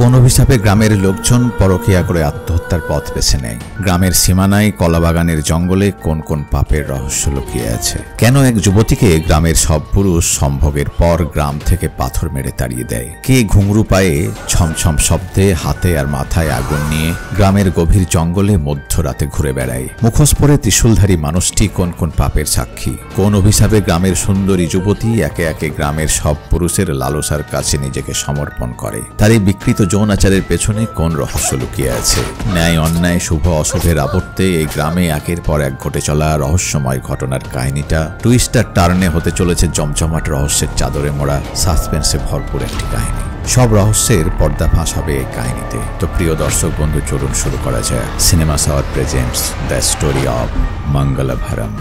কোন অভিশাপে গ্রামের লোকজন পরকীয়া করে আত্মহত্যার পথ বেছে নেয়? গ্রামের সীমানায় কলাবাগানের জঙ্গলে কোন কোন পাপের রহস্য লুকিয়ে আছে? কেন এক যুবতীকে গ্রামের সব পুরুষ সম্ভোগের পর গ্রাম থেকে পাথর মেরে তাড়িয়ে দেয়? কে ঘুঙরু পায়ে ছমছম শব্দে হাতে আর মাথায় আগুন নিয়ে গ্রামের গভীর জঙ্গলে মধ্যরাতে ঘুরে বেড়ায়? মুখোশ পরে ত্রিশূলধারী মানুষটি কোন কোন পাপের সাক্ষী? কোন অভিশাপে গ্রামের সুন্দরী যুবতী একে একে গ্রামের সব পুরুষের লালসার কাছে নিজেকে সমর্পণ করে? তার এই বিকৃত যৌন আচারের পেছনে কোন রহস্য লুকিয়ে আছে? ন্যায় অন্যায় শুভ অশুভের আবর্তে এই গ্রামে একের পর এক ঘটে চলা রহস্যময় ঘটনার কাহিনীটা টুইস্টার টার্নে হতে চলেছে জমজমাট রহস্যের চাদরে মোড়া সাসপেন্সে ভরপুর একটি কাহিনী। সব রহস্যের পর্দা ফাঁস হবে এই কাহিনীতে। তো প্রিয় দর্শক বন্ধু, চলুন শুরু করা যায় cinema shower presents the story of Mangalavaram.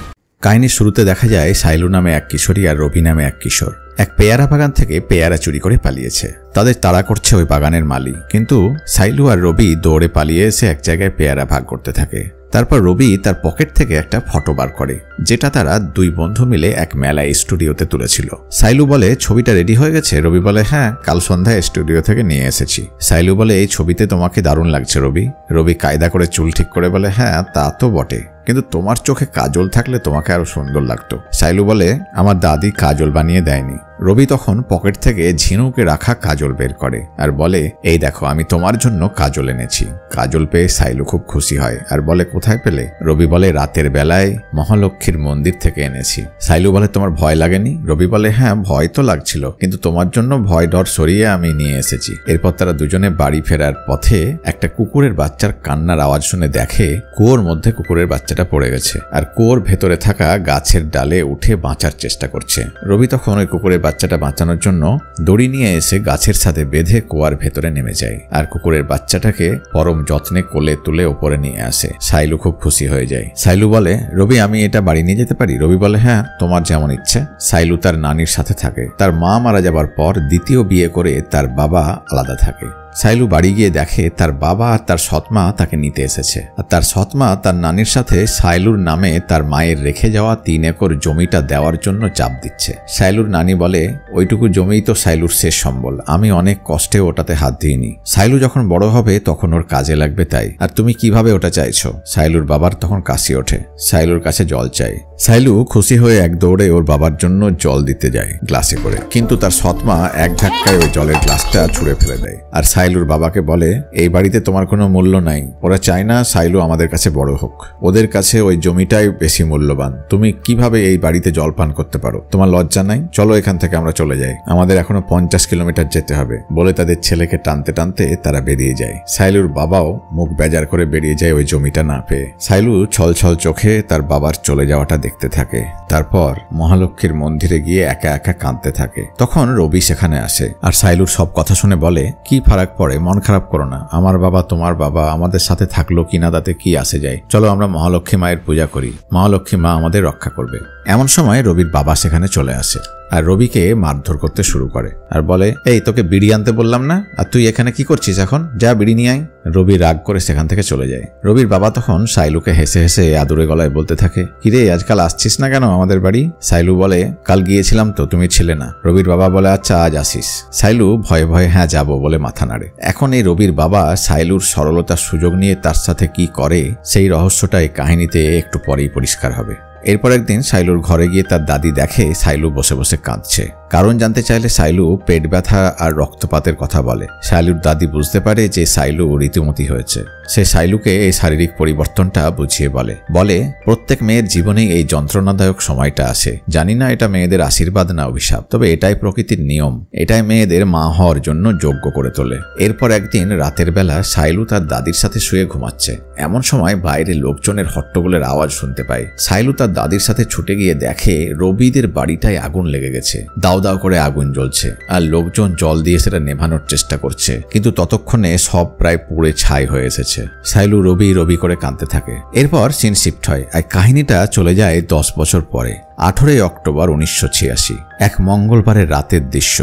কাহিনীর শুরুতে দেখা যায় সাইলু নামে এক কিশোরী আর রবি নামে এক কিশোর এক পেয়ারা বাগান থেকে পেয়ারা চুরি করে পালিয়েছে। তাদের তাড়া করছে ওই বাগানের মালি, কিন্তু সাইলু আর রবি দৌড়ে পালিয়ে এসে এক জায়গায় পেয়ারা ভাগ করতে থাকে। তারপর রবি তার পকেট থেকে একটা ফটো বার করে, যেটা তারা দুই বন্ধু মিলে এক মেলায় স্টুডিওতে তুলেছিল। সাইলু বলে, ছবিটা রেডি হয়ে গেছে? রবি বলে, হ্যাঁ, কাল সন্ধ্যায় স্টুডিও থেকে নিয়ে এসেছি। সাইলু বলে, এই ছবিতে তোমাকে দারুণ লাগছে রবি। রবি কায়দা করে চুল ঠিক করে বলে, হ্যাঁ তা তো বটে, কিন্তু তোমার চোখে কাজল থাকলে তোমাকে আরো সুন্দর লাগতো। সাইলু বলে, আমার দাদি কাজল বানিয়ে দেয়নি। রবি তখন পকেট থেকে ঝিনুকে রাখা কাজল বের করে আর বলে, এই দেখো, আমি তোমার জন্য কাজল এনেছি। কাজল পেয়ে সাইলু খুব খুশি হয় আর বলে, কোথায় পেলে? রবি বলে, রাতের বেলায় মহালক্ষ্মীর মন্দির থেকে এনেছি। সাইলু বলে, তোমার ভয় লাগেনি? রবি বলে, হ্যাঁ ভয় তো লাগছিল, কিন্তু তোমার জন্য ভয় ডর সরিয়ে আমি নিয়ে এসেছি। এরপর তারা দুজনে বাড়ি ফেরার পথে একটা কুকুরের বাচ্চার কান্নার আওয়াজ শুনে দেখে কুয়োর মধ্যে কুকুরের বাচ্চাটা পড়ে গেছে আর কুয়োর ভেতরে থাকা গাছের ডালে উঠে বাঁচার চেষ্টা করছে। রবি তখন ওই কুকুরের বাচ্চাটা বাঁচানোর জন্য দড়ি নিয়ে এসে গাছের সাথে বেঁধে কুয়ার ভেতরে নেমে যায় আর কুকুরের বাচ্চাটাকে পরম যত্নে কোলে তুলে ওপরে নিয়ে আসে। সাইলু খুব খুশি হয়ে যায়। সাইলু বলে, রবি আমি এটা বাড়ি নিয়ে যেতে পারি? রবি বলে, হ্যাঁ তোমার যেমন ইচ্ছে। সাইলু তার নানির সাথে থাকে। তার মা মারা যাবার পর দ্বিতীয় বিয়ে করে তার বাবা আলাদা থাকে। সাইলু বাড়ি গিয়ে দেখে তার বাবা আর তার সৎমা তাকে নিতে এসেছে আর তার সৎমা তার নানির সাথে সাইলুর নামে তার মায়ের রেখে যাওয়া 3 একর জমিটা দেওয়ার জন্য চাপ দিচ্ছে। সাইলুর নানি বলে, ওইটুকু জমিই তো সাইলুর শেষ সম্বল, আমি অনেক কষ্টে ওটাতে হাত দিইনি। সাইলু যখন বড় হবে তখন ওর কাজে লাগবে, তাই আর তুমি কিভাবে ওটা চাইছো? সাইলুর বাবার তখন কাশি ওঠে। সাইলুর কাছে জল চাই। সাইলু খুশি হয়ে এক দৌড়ে ওর বাবার জন্য জল দিতে যায় গ্লাসে করে, কিন্তু তার সৎমা এক ধাক্কায় ওই জলের গ্লাসটা ছুঁড়ে ফেলে দেয় আর সাইলুর বাবাকে বলে, এই বাড়িতে তোমার কোনো মূল্য নাই। ওরা চায় না সাইলু আমাদের কাছে বড় হোক, ওদের কাছে ওই জমিটাই বেশি মূল্যবান। তুমি কিভাবে এই বাড়িতে জল পান করতে পারো? তোমার লজ্জা নাই? চলো এখান থেকে আমরা চলে যাই, আমাদের এখনো 50 কিলোমিটার যেতে হবে। বলে তাদের ছেলেকে টানতে টানতে তারা বেরিয়ে যায়। সাইলুর বাবাও মুখ বেজার করে বেরিয়ে যায় ওই জমিটা না পেয়ে। সাইলু ছলছল চোখে তার বাবার চলে যাওয়াটা দেখতে থাকে। তারপর মহালক্ষ্মীর মন্দিরে গিয়ে একা একা কাঁদতে থাকে। তখন রবি সেখানে আসে আর সাইলুর সব কথা শুনে বলে, কি ফারাক পড়ে, মন খারাপ করো না, আমার বাবা তোমার বাবা, আমাদের সাথে থাকলো কিনা তাতে কি আসে যায়। চলো আমরা মহালক্ষ্মী মায়ের পূজা করি, মহালক্ষ্মী মা আমাদের রক্ষা করবে। এমন সময় রবির বাবা সেখানে চলে আসে আর রবিকে মারধর করতে শুরু করে আর বলে, এই তোকে বিড়ি আনতে বললাম না, আর তুই এখানে কি করছিস? এখন যা বিড়ি নিয়ে আয়। রবি রাগ করে সেখান থেকে চলে যায়। রবির বাবা তখন সাইলুকে হেসে হেসে আদুরে গলায় বলতে থাকে, কিরে আজকাল আসছিস না কেন আমাদের বাড়ি? সাইলু বলে, কাল গিয়েছিলাম তো, তুমি ছিলে না। রবির বাবা বলে, আচ্ছা আজ আসিস। সাইলু ভয়ে ভয়ে হ্যাঁ যাবো বলে মাথা নাড়ে। এখন এই রবির বাবা সাইলুর সরলতার সুযোগ নিয়ে তার সাথে কি করে সেই রহস্যটা এই কাহিনীতে একটু পরেই পরিষ্কার হবে। এরপর একদিন সাইলুর ঘরে গিয়ে তার দাদি দেখে সাইলু বসে বসে কাঁদছে। কারণ জানতে চাইলে সাইলু পেট ব্যথা আর রক্তপাতের কথা বলে। সাইলুর দাদি বুঝতে পারে যে সাইলু রীতিমতি হয়েছে। সে সাইলুকে এই শারীরিক পরিবর্তনটা বুঝিয়ে বলে, প্রত্যেক মেয়ের জীবনেই এই যন্ত্রণাদায়ক সময়টা আসে। জানি না এটা মেয়েদের আশীর্বাদ না অভিশাপ, তবে এটাই প্রকৃতির নিয়ম, এটাই মেয়েদের মা হওয়ার জন্য যোগ্য করে তোলে। এরপর একদিন রাতের বেলা সাইলু তার দাদির সাথে শুয়ে ঘুমাচ্ছে। এমন সময় বাইরে লোকজনের হট্টগোলের আওয়াজ শুনতে পায়। সাইলু তার দাদির সাথে ছুটে গিয়ে দেখে রবিদের বাড়িটায় আগুন লেগে গেছে। দাও দাও করে আগুন জ্বলছে আর লোকজন জল দিয়ে সেটা নেভানোর চেষ্টা করছে, কিন্তু ততক্ষণে সব প্রায় পুড়ে ছাই হয়ে এসেছে। সাইলু রবি রবি করে কাঁদতে থাকে। এরপর সিন শিফট হয় আর কাহিনীটা চলে যায় 10 বছর পরে। 18 অক্টোবর 1986, এক মঙ্গলবারের রাতের দৃশ্য।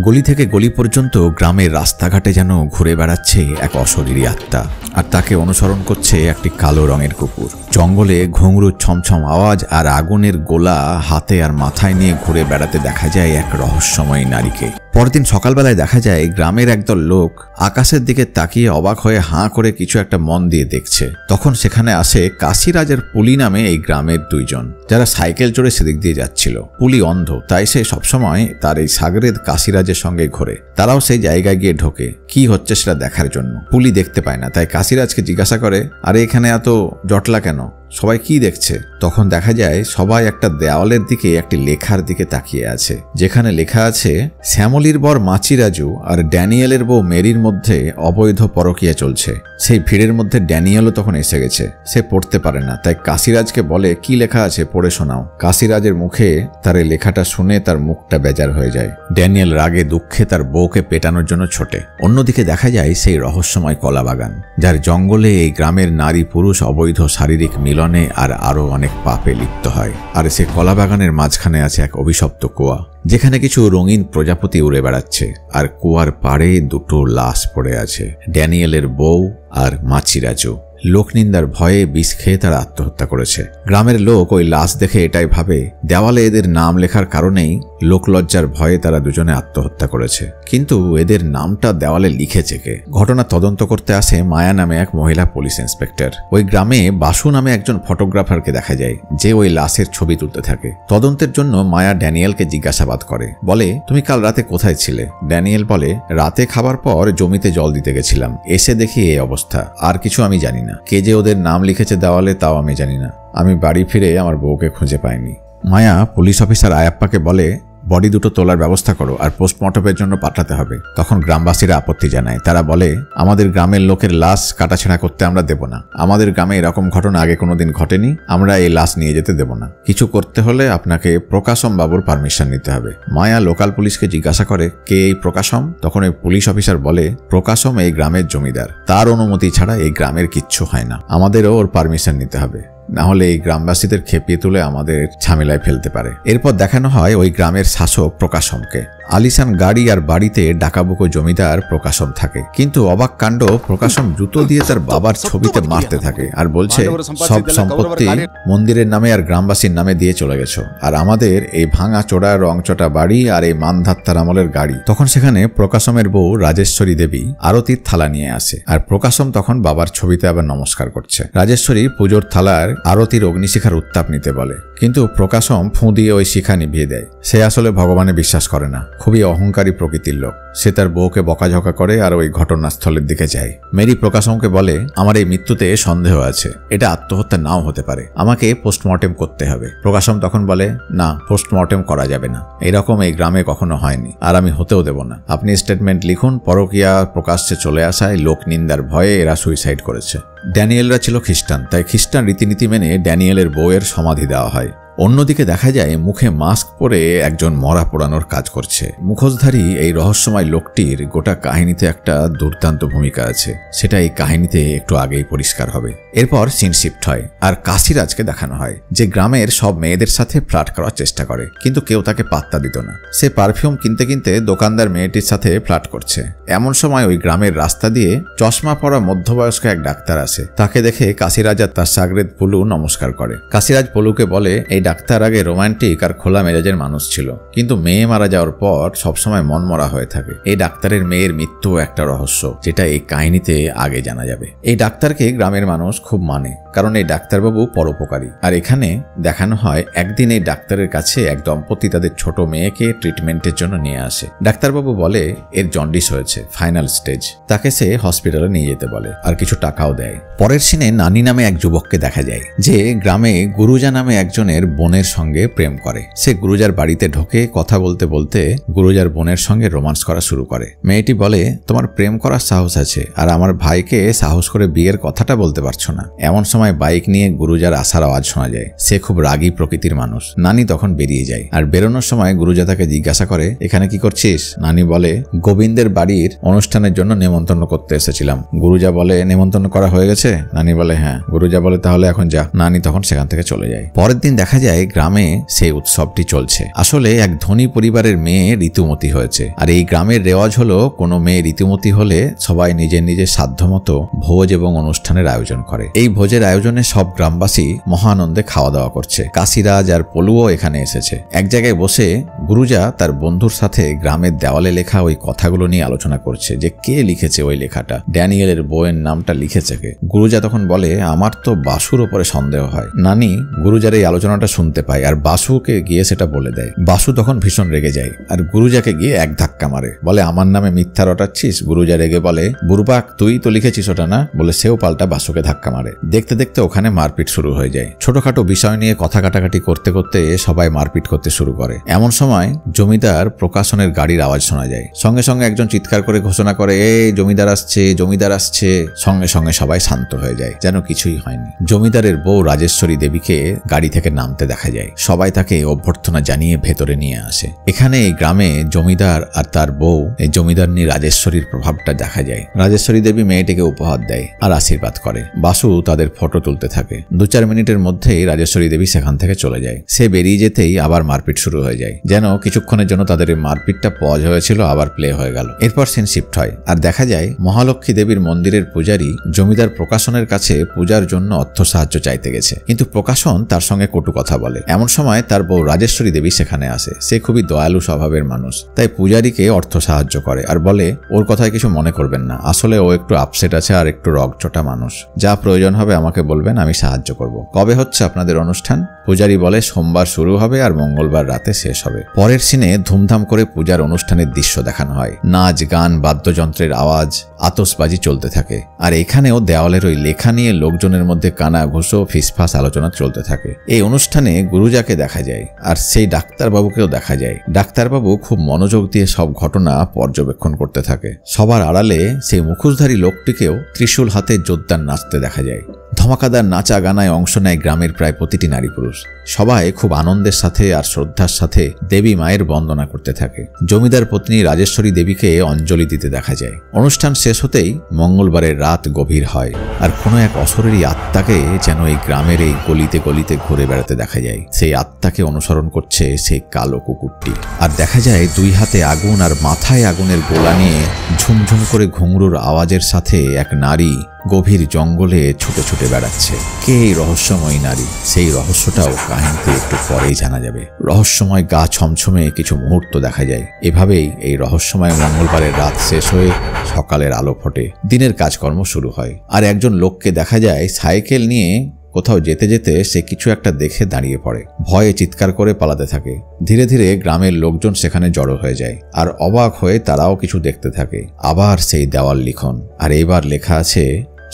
গলি থেকে গলি পর্যন্ত গ্রামের রাস্তাঘাটে যেন ঘুরে বেড়াচ্ছে এক অশরীরী আত্মা, আর তাকে অনুসরণ করছে একটি কালো রঙের কুকুর। জঙ্গলে ঘুঙরুর ছমছম আওয়াজ আর আগুনের গোলা হাতে আর মাথায় নিয়ে ঘুরে বেড়াতে দেখা যায় এক রহস্যময়ী নারীকে। পরদিন সকালবেলায় দেখা যায় গ্রামের একদল লোক আকাশের দিকে তাকিয়ে অবাক হয়ে হাঁ করে কিছু একটা মন দিয়ে দেখছে। তখন সেখানে আসে কাশিরাজ আর পুলি নামে এই গ্রামের দুইজন, যারা সাইকেল চড়ে সেদিক দিয়ে যাচ্ছিল। পুলি অন্ধ, তাই সে সবসময় তার এই সাগরেদ কাশিরাজের সঙ্গে ঘোরে। তারাও সেই জায়গায় গিয়ে ঢোকে কি হচ্ছে সেটা দেখার জন্য। পুলি দেখতে পায় না, তাই কাশিরাজকে জিজ্ঞাসা করে, আরে এখানে এত জটলা কেন, সবাই কি দেখছে? তখন দেখা যায় সবাই একটা দেওয়ালের দিকে একটি লেখার দিকে তাকিয়ে আছে, যেখানে লেখা আছে শ্যামলীর বর মাচিরাজু আর ড্যানিয়েলের বউ মেরির মধ্যে অবৈধ পরকীয়া চলছে। সেই ভিড়ের মধ্যে ড্যানিয়েলও তখন এসে গেছে। সে পড়তে পারে না, তাই কাশিরাজকে বলে কি লেখা আছে পড়ে শোনাও। কাশিরাজের মুখে তার এই লেখাটা শুনে তার মুখটা বেজার হয়ে যায়। ড্যানিয়েল রাগে দুঃখে তার বউকে পেটানোর জন্য ছোটে। অন্যদিকে দেখা যায় সেই রহস্যময় কলাবাগান, যার জঙ্গলে এই গ্রামের নারী পুরুষ অবৈধ শারীরিক মিলনে আর আরো অনেক পাপে লিপ্ত হয়। আর সে কলাবাগানের মাঝখানে আছে এক অভিশপ্ত কুয়া, যেখানে কিছু রঙিন প্রজাপতি উড়ে বেড়াচ্ছে। আর কুয়ার পাড়ে দুটো লাশ পড়ে আছে, ড্যানিয়েলের বউ আর মাচিরাজু। লোকনিন্দার ভয়ে বিষ খেয়ে তারা আত্মহত্যা করেছে। গ্রামের লোক ওই লাশ দেখে এটাই ভাবে দেওয়ালে এদের নাম লেখার কারণেই লোকলজ্জার ভয়ে তারা দুজনে আত্মহত্যা করেছে। কিন্তু এদের নামটা দেওয়ালে লিখেছে কে? ঘটনা তদন্ত করতে আসে মায়া নামে এক মহিলা পুলিশ ইন্সপেক্টর। ওই গ্রামে বাসু নামে একজন ফটোগ্রাফারকে দেখা যায়, যে ওই লাশের ছবি তুলতে থাকে। তদন্তের জন্য মায়া ড্যানিয়েলকে জিজ্ঞাসাবাদ করে, বলে তুমি কাল রাতে কোথায় ছিলে? ড্যানিয়েল বলে, রাতে খাবার পর জমিতে জল দিতে গেছিলাম, এসে দেখি এই অবস্থা, আর কিছু আমি জানি না। কে যে ওদের নাম লিখেছে দেওয়ালে তাও আমি জানি না। আমি বাড়ি ফিরে আমার বউকে খুঁজে পাইনি। মায়া পুলিশ অফিসার আয়াপ্পাকে বলে, বডি দুটো তোলার ব্যবস্থা করো আর পোস্টমর্টমের জন্য পাঠাতে হবে। তখন গ্রামবাসীরা আপত্তি জানায়। তারা বলে, আমাদের গ্রামের লোকের লাশ কাটাছেঁড়া করতে আমরা দেব না। আমাদের গ্রামে এরকম ঘটনা আগে কোনোদিন ঘটেনি, আমরা এই লাশ নিয়ে যেতে দেব না। কিছু করতে হলে আপনাকে প্রকাশম বাবুর পারমিশন নিতে হবে। মায়া লোকাল পুলিশকে জিজ্ঞাসা করে, কে এই প্রকাশম? তখন এই পুলিশ অফিসার বলে, প্রকাশম এই গ্রামের জমিদার, তার অনুমতি ছাড়া এই গ্রামের কিচ্ছু হয় না, আমাদেরও ওর পারমিশন নিতে হবে, না হলে এই গ্রামবাসীদের খেপিয়ে তুলে আমাদের ঝামেলায় ফেলতে পারে। এরপর দেখানো হয় ওই গ্রামের শাসক প্রকাশমকে। আলিশান গাড়ি আর বাড়িতে ডাকাবুকো জমিদার প্রকাশম থাকে। কিন্তু অবাক কাণ্ড, প্রকাশম জুতো দিয়ে তার বাবার ছবিতে মারতে থাকে আর বলছে, সব সম্পত্তি মন্দিরের নামে আর গ্রামবাসীর নামে দিয়ে চলে গেছো, আর আমাদের এই ভাঙা চোড়া রংচটা বাড়ি আর এই মানধাত্তার আমলের গাড়ি। তখন সেখানে প্রকাশমের বউ রাজেশ্বরী দেবী আরতির থালা নিয়ে আসে, আর প্রকাশম তখন বাবার ছবিতে আবার নমস্কার করছে। রাজেশ্বরী পুজোর থালার আরতির অগ্নিশিখার উত্তাপ নিতে বলে, কিন্তু প্রকাশম ফু দিয়ে ওই শিখা নিভিয়ে দেয়। সে আসলে ভগবানে বিশ্বাস করে না, খুবই অহংকারী প্রকৃতির লোক। সে তার বউকে বকাঝকা করে আর ওই ঘটনাস্থলের দিকে যায়। মেরি প্রকাশমকে বলে, আমার এই মৃত্যুতে সন্দেহ আছে, এটা আত্মহত্যা নাও হতে পারে, আমাকে পোস্টমর্টেম করতে হবে। প্রকাশম তখন বলে, না, পোস্টমর্টেম করা যাবে না, এরকম এই গ্রামে কখনো হয়নি, আর আমি হতেও দেব না। আপনি স্টেটমেন্ট লিখুন, পরকীয়া প্রকাশ্যে চলে আসায় লোক নিন্দার ভয়ে এরা সুইসাইড করেছে। ড্যানিয়েলরা ছিল খ্রিস্টান, তাই খ্রিস্টান রীতিনীতি মেনে ড্যানিয়েলের বউয়ের সমাধি দেওয়া হয়। অন্যদিকে দেখা যায় মুখে মাস্ক পরে একজন মরা পোড়ানোর কাজ করছে। মুখোশধারী এই রহস্যময় লোকটির গোটা কাহিনীতে একটা দুর্দান্ত ভূমিকা আছে, সেটা এই কাহিনীতে একটু আগেই পরিষ্কার হবে। এরপর সিন শিফট হয় আর কাশিরাজকে দেখানো হয়, যে গ্রামের সব মেয়েদের সাথে ফ্লার্ট করার চেষ্টা করে, কিন্তু কেউ তাকে পাত্তা দিত না। সে পারফিউম কিনতে কিনতে দোকানদার মেয়েটির সাথে ফ্লার্ট করছে। এমন সময় ওই গ্রামের রাস্তা দিয়ে চশমা পরা মধ্যবয়স্ক এক ডাক্তার আসে। তাকে দেখে কাশিরাজ আর তার সাগরেদ পুলু নমস্কার করে। কাশিরাজ পুলুকে বলে, এই ডাক্তার আগে রোমান্টিক আর খোলা মেজাজের মানুষ ছিল, কিন্তু মেয়ে মারা যাওয়ার পর সবসময় মনমরা হয়ে থাকে। এই ডাক্তারের মেয়ের মৃত্যু একটা রহস্য, যেটা এই কাহিনীতে আগে জানা যাবে। এই ডাক্তারকে গ্রামের মানুষ খুব মানে, কারণ এই ডাক্তারবাবু পরোপকারী। আর এখানে দেখানো হয় একদিন এই ডাক্তারের কাছে এক দম্পতি তাদের ছোট মেয়েকে ট্রিটমেন্টের জন্য নিয়ে আসে। ডাক্তারবাবু বলে, এর জন্ডিস হয়েছে, ফাইনাল স্টেজ, তাকে সে হসপিটালে নিয়ে যেতে বলে আর কিছু টাকাও দেয়। পরের সিনে নানি নামে এক যুবককে দেখা যায়, যে গ্রামে গুরুজা নামে একজনের বোনের সঙ্গে প্রেম করে। সে গুরুজার বাড়িতে ঢোকে, কথা বলতে বলতে গুরুজার বোনের সঙ্গে রোমান্স করা শুরু করে। মেয়েটি বলে, তোমার প্রেম করার সাহস আছে, আর আমার ভাইকে সাহস করে বিয়ের কথাটা বলতে পারছো না। এমন সময় বাইক নিয়ে গুরুজার আসার আওয়াজ শোনা যায়। সে খুব রাগী প্রকৃতির মানুষ। নানি তখন বেরিয়ে যায়, আর বেরোনোর সময় গুরুজা তাকে জিজ্ঞাসা করে, এখানে কি করছিস? নানি বলে, গোবিন্দের বাড়ির অনুষ্ঠানের জন্য নেমন্তন্ন করতে এসেছিলাম। গুরুজা বলে, নেমন্তন্ন করা হয়ে গেছে? নানি বলে, হ্যাঁ। গুরুজা বলে, তাহলে এখন যা। নানি তখন সেখান থেকে চলে যায়। পরের দিন দেখা যায় গ্রামে সেই উৎসবটি চলছে। আসলে এক ধনী পরিবারের মেয়ে ঋতুমতী হয়েছে, আর এই গ্রামের রেওয়াজ হলো কোনো মেয়ে ঋতুমতী হলে সবাই নিজের নিজের সাধ্যমতো ভোজ এবং অনুষ্ঠানের আয়োজন করে। এই ভোজের আয়োজনে সব গ্রামবাসী মহানন্দে খাওয়া দাওয়া করছে। কাশিরাজ আর পলুও এখানে এসেছে। এক জায়গায় বসে গুরুজা তার বন্ধুর সাথে গ্রামের দেওয়ালে লেখা ওই কথাগুলো নিয়ে আলোচনা করছে যে কে লিখেছে ওই লেখাটা, ড্যানিয়েলের বউয়ের নামটা লিখেছে কে। গুরুজা তখন বলে, আমার তো বাসুর ওপরে সন্দেহ হয়। নানি গুরুজার এই আলোচনাটা শুনতে পায় আর বাসুকে গিয়ে সেটা বলে দেয়। বাসু তখন ভীষণ রেগে যায় আর গুরুজাকে গিয়ে এক ধাক্কা মারে, বলে আমার নামে মিথ্যা রটাচ্ছিস। গুরুজা রেগে বলে, বুরবাক তুই তো লিখেছিস ওটা না, বলে সেও পাল্টা বাসুকে ধাক্কা মারে। দেখতে দেখতে ওখানে মারপিট শুরু হয়ে যায়। ছোটখাটো বিষয় নিয়ে কথা কাটাকাটি করতে করতে সবাই মারপিট করতে শুরু করে। এমন সময় জমিদার প্রকাশনের গাড়ির আওয়াজ শোনা যায়। সঙ্গে সঙ্গে একজন চিৎকার করে ঘোষণা করে, এই জমিদার আসছে, জমিদার আসছে। সঙ্গে সঙ্গে সবাই শান্ত হয়ে যায়, যেন কিছুই হয়নি। জমিদারের বউ রাজেশ্বরী দেবীকে গাড়ি থেকে নামতে দেখা যায়। সবাই তাকে অভ্যর্থনা জানিয়ে ভেতরে নিয়ে আসে। এখানে এই গ্রামে জমিদার আর তার বউ, এই জমিদারনী রাজেশ্বরীর প্রভাবটা দেখা যায়। রাজেশ্বরী দেবী মেয়েটিকে উপহার দেয় আর আশীর্বাদ করে। বাসু তাদের ফটো তুলতে থাকে। 2-4 মিনিটের মধ্যেই রাজেশ্বরী দেবী সেখান থেকে চলে যায়। সে বেরিয়ে যেতেই আবার মারপিট শুরু হয়ে যায়, যেন কিছুক্ষণের জন্য তাদের এই মারপিটটা পজ হয়েছিল, আবার প্লে হয়ে গেল। এরপর সিন শিফট হয় আর দেখা যায় মহালক্ষ্মী দেবীর মন্দিরের পূজারী জমিদার প্রকাশনের কাছে পূজার জন্য অর্থ সাহায্য চাইতে গেছে, কিন্তু প্রকাশন তার সঙ্গে কটু কথা বলে। এমন সময় তার বউ রাজেশ্বরী দেবী সেখানে আসে। সে খুবই দয়ালু স্বভাবের মানুষ, তাই পূজারীকে অর্থ সাহায্য করে আর বলে, ওর কথায় কিছু মনে করবেন না, আসলে ও একটু আপসেট আছে আর একটু রগচটা মানুষ, যা প্রয়োজন হবে আমাকে বলবেন, আমি সাহায্য করব। কবে হচ্ছে আপনাদের অনুষ্ঠান? পূজারী বলে, সোমবার শুরু হবে আর মঙ্গলবার রাতে শেষ হবে। পরের সিনে ধুমধাম করে পূজার অনুষ্ঠানের দৃশ্য দেখানো হয়। নাচ গান, বাদ্যযন্ত্রের আওয়াজ, আতশবাজি চলতে থাকে। আর এখানেও দেওয়ালের ওই লেখা নিয়ে লোকজনের মধ্যে কানা ঘুষো ফিসফাস আলোচনা চলতে থাকে। এই অনুষ্ঠানে গুরুজাকে দেখা যায় আর সেই ডাক্তারবাবুকেও দেখা যায়। ডাক্তারবাবু খুব মনোযোগ দিয়ে সব ঘটনা পর্যবেক্ষণ করতে থাকে। সবার আড়ালে সেই মুখোশধারী লোকটিকেও ত্রিশূল হাতে জোরদার নাচতে দেখা যায়। ধমাকাদার নাচা গানায় অংশ নেয় গ্রামের প্রায় প্রতিটি নারী পুরুষ। সবাই খুব আনন্দের সাথে আর শ্রদ্ধার সাথে দেবী মায়ের বন্দনা করতে থাকে। জমিদার পত্নী রাজেশ্বরী দেবীকে অঞ্জলি দিতে দেখা যায়। অনুষ্ঠান শেষ হতেই মঙ্গলবারের রাত গভীর হয় আর কোনো এক অশরীরী আত্মাকে যেন এই গ্রামের এই গলিতে গলিতে ঘুরে বেড়াতে দেখা যায়। সেই আত্মাকে অনুসরণ করছে সেই কালো কুকুরটি। আর দেখা যায় 2 হাতে আগুন আর মাথায় আগুনের গোলা নিয়ে ঝুমঝুম করে ঘুঙরুর আওয়াজের সাথে এক নারী গভীর জঙ্গলে ছুটে ছুটে বেড়াচ্ছে। কে এই রহস্যময়ী নারী? সেই রহস্যটাও কাহিনীতে একটু পরেই জানা যাবে। রহস্যময় গা ছমছমে কিছু মুহূর্ত দেখা যায়। এভাবেই এই রহস্যময় মঙ্গলবারের রাত শেষ হয়ে সকালের আলো ফোটে, দিনের কাজকর্ম শুরু হয়। আর একজন লোককে দেখা যায় সাইকেল নিয়ে কোথাও যেতে যেতে সে কিছু একটা দেখে দাঁড়িয়ে পড়ে। ভয়ে চিৎকার করে পালাতে থাকে। ধীরে ধীরে গ্রামের লোকজন সেখানে জড়ো হয়ে যায় আর অবাক হয়ে তারাও কিছু দেখতে থাকে। আবার সেই দেওয়াল লিখন, আর এবার লেখা আছে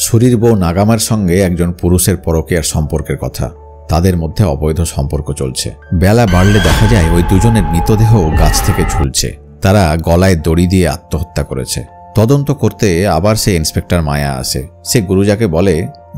সুরির বউ নাগামার সঙ্গে একজন পুরুষের পরকীয়ার সম্পর্কের কথা। তাদের মধ্যে অবৈধ সম্পর্ক চলছে। বেলা বাড়লে দেখা যায় ওই দুজনের মৃতদেহ গাছ থেকে ঝুলছে। তারা গলায় দড়ি দিয়ে আত্মহত্যা করেছে। তদন্ত করতে আবার সে ইন্সপেক্টর মায়া আসে। সে গুরুজাকে বলে,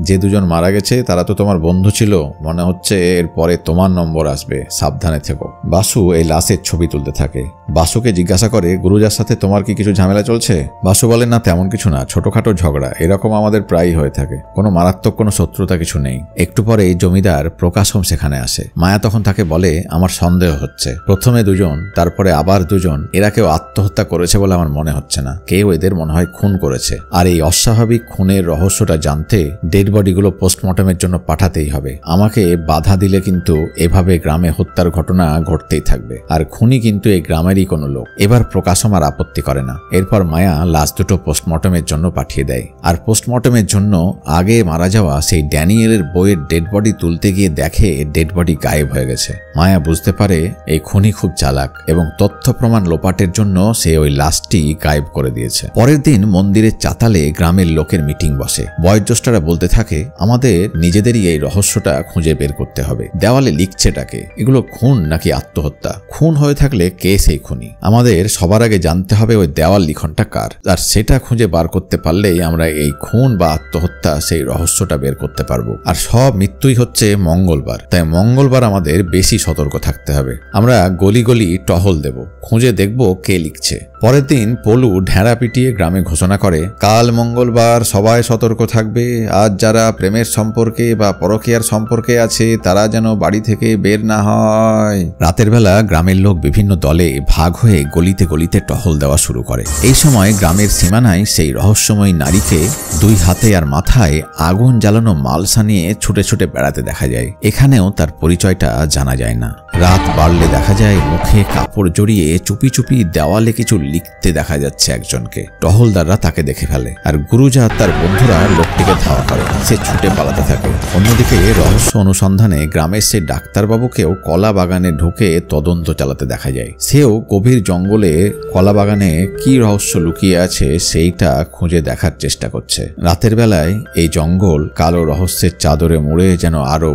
যে দুজন মারা গেছে তারা তো তোমার বন্ধু ছিল, মনে হচ্ছে এরপরে তোমার নম্বর আসবে, সাবধানে থেকো। বাসু এই লাশের ছবি তুলতে থাকে। বাসুকে জিজ্ঞাসা করে, গুরুজার সাথে তোমার কি কিছু ঝামেলা চলছে? বাসু বলে, না তেমন কিছু না, ছোটখাটো ঝগড়া, এরকম আমাদের প্রায়ই হয়ে থাকে, কোনো মারাত্মক কোনো শত্রুতা কিছু নেই। একটু পরে জমিদার প্রকাশম সেখানে আসে। মায়া তখন তাকে বলে, আমার সন্দেহ হচ্ছে, প্রথমে 2 জন, তারপরে আবার 2 জন, এরা কেউ আত্মহত্যা করেছে বলে আমার মনে হচ্ছে না, কেউ এদের মনে হয় খুন করেছে। আর এই অস্বাভাবিক খুনের রহস্যটা জানতে ডেড বডিগুলো পোস্টমর্টমের জন্য পাঠাতেই হবে। আমাকে বাধা দিলে কিন্তু এভাবে গ্রামে হত্যার ঘটনা ঘটতেই থাকবে, আর খুনি কিন্তু এই গ্রামেরই কোনো লোক। এবার প্রকাশম আর আপত্তি করে না। এরপর মায়া লাশ দুটো পোস্টমর্টমের জন্য পাঠিয়ে দেয়। আর পোস্টমর্টমের জন্য আগে মারা যাওয়া সেই ড্যানিয়েলের বইয়ের ডেড বডি তুলতে গিয়ে দেখে ডেড বডি গায়েব হয়ে গেছে। মায়া বুঝতে পারে এই খুনি খুব চালাক এবং তথ্য প্রমাণ লোপাটের জন্য সে ওই লাশটি গায়েব করে দিয়েছে। পরের দিন মন্দিরের চাতালে গ্রামের লোকের মিটিং বসে। বয়োজ্যেষ্ঠরা বলতে থাকে, আমাদের নিজেদেরই এই রহস্যটা খুঁজে বের করতে হবে। দেওয়ালে লিখছেটাকে, এগুলো খুন নাকি আত্মহত্যা? খুন হয়ে থাকলে কে সেই খুনি? আমাদের সবার আগে জানতে হবে ওই দেওয়াল লিখনটা কার, আর সেটা খুঁজে বার করতে পারলেই আমরা এই খুন বা আত্মহত্যা সেই রহস্যটা বের করতে পারবো। আর সব মৃত্যুই হচ্ছে মঙ্গলবার, তাই মঙ্গলবার আমাদের বেশি সতর্ক থাকতে হবে। আমরা গলি গলি টহল দেব, খুঁজে দেখব কে লিখছে। পরের দিন পলু ঢেঁড়া পিটিয়ে গ্রামে ঘোষণা করে, কাল মঙ্গলবার, সবাই সতর্ক থাকবে। আজ যারা প্রেমের সম্পর্কে বা পরকীয়ার সম্পর্কে আছে তারা যেন বাড়ি থেকে বের না হয়। রাতের বেলা গ্রামের লোক বিভিন্ন দলে ভাগ হয়ে গলিতে গলিতে টহল দেওয়া শুরু করে। এই সময় গ্রামের সীমানায় সেই রহস্যময়ী নারীকে দুই হাতে আর মাথায় আগুন জ্বালানো মালসা নিয়ে ছুটে ছুটে বেড়াতে দেখা যায়। এখানেও তার পরিচয়টা জানা যায় না। রাত বাড়লে দেখা যায় মুখে কাপড় জড়িয়ে চুপি চুপি দেওয়ালে কিছু লিখতে দেখা যাচ্ছে একজনকে। টহলদাররা তাকে দেখে ফেলে আর গুরুজা তার বন্ধুরা লোকটিকে ধাওয়া করে। সে ছুটে পালাতে থাকে। অন্যদিকে রহস্য অনুসন্ধানে গ্রামের সেই ডাক্তারবাবুকেও কলা বাগানে ঢুকে তদন্ত চালাতে দেখা যায়। সেও গভীর জঙ্গলে কলা বাগানে কি রহস্য লুকিয়ে আছে সেইটা খুঁজে দেখার চেষ্টা করছে। রাতের বেলায় এই জঙ্গল কালো রহস্যের চাদরে মুড়ে যেন আরো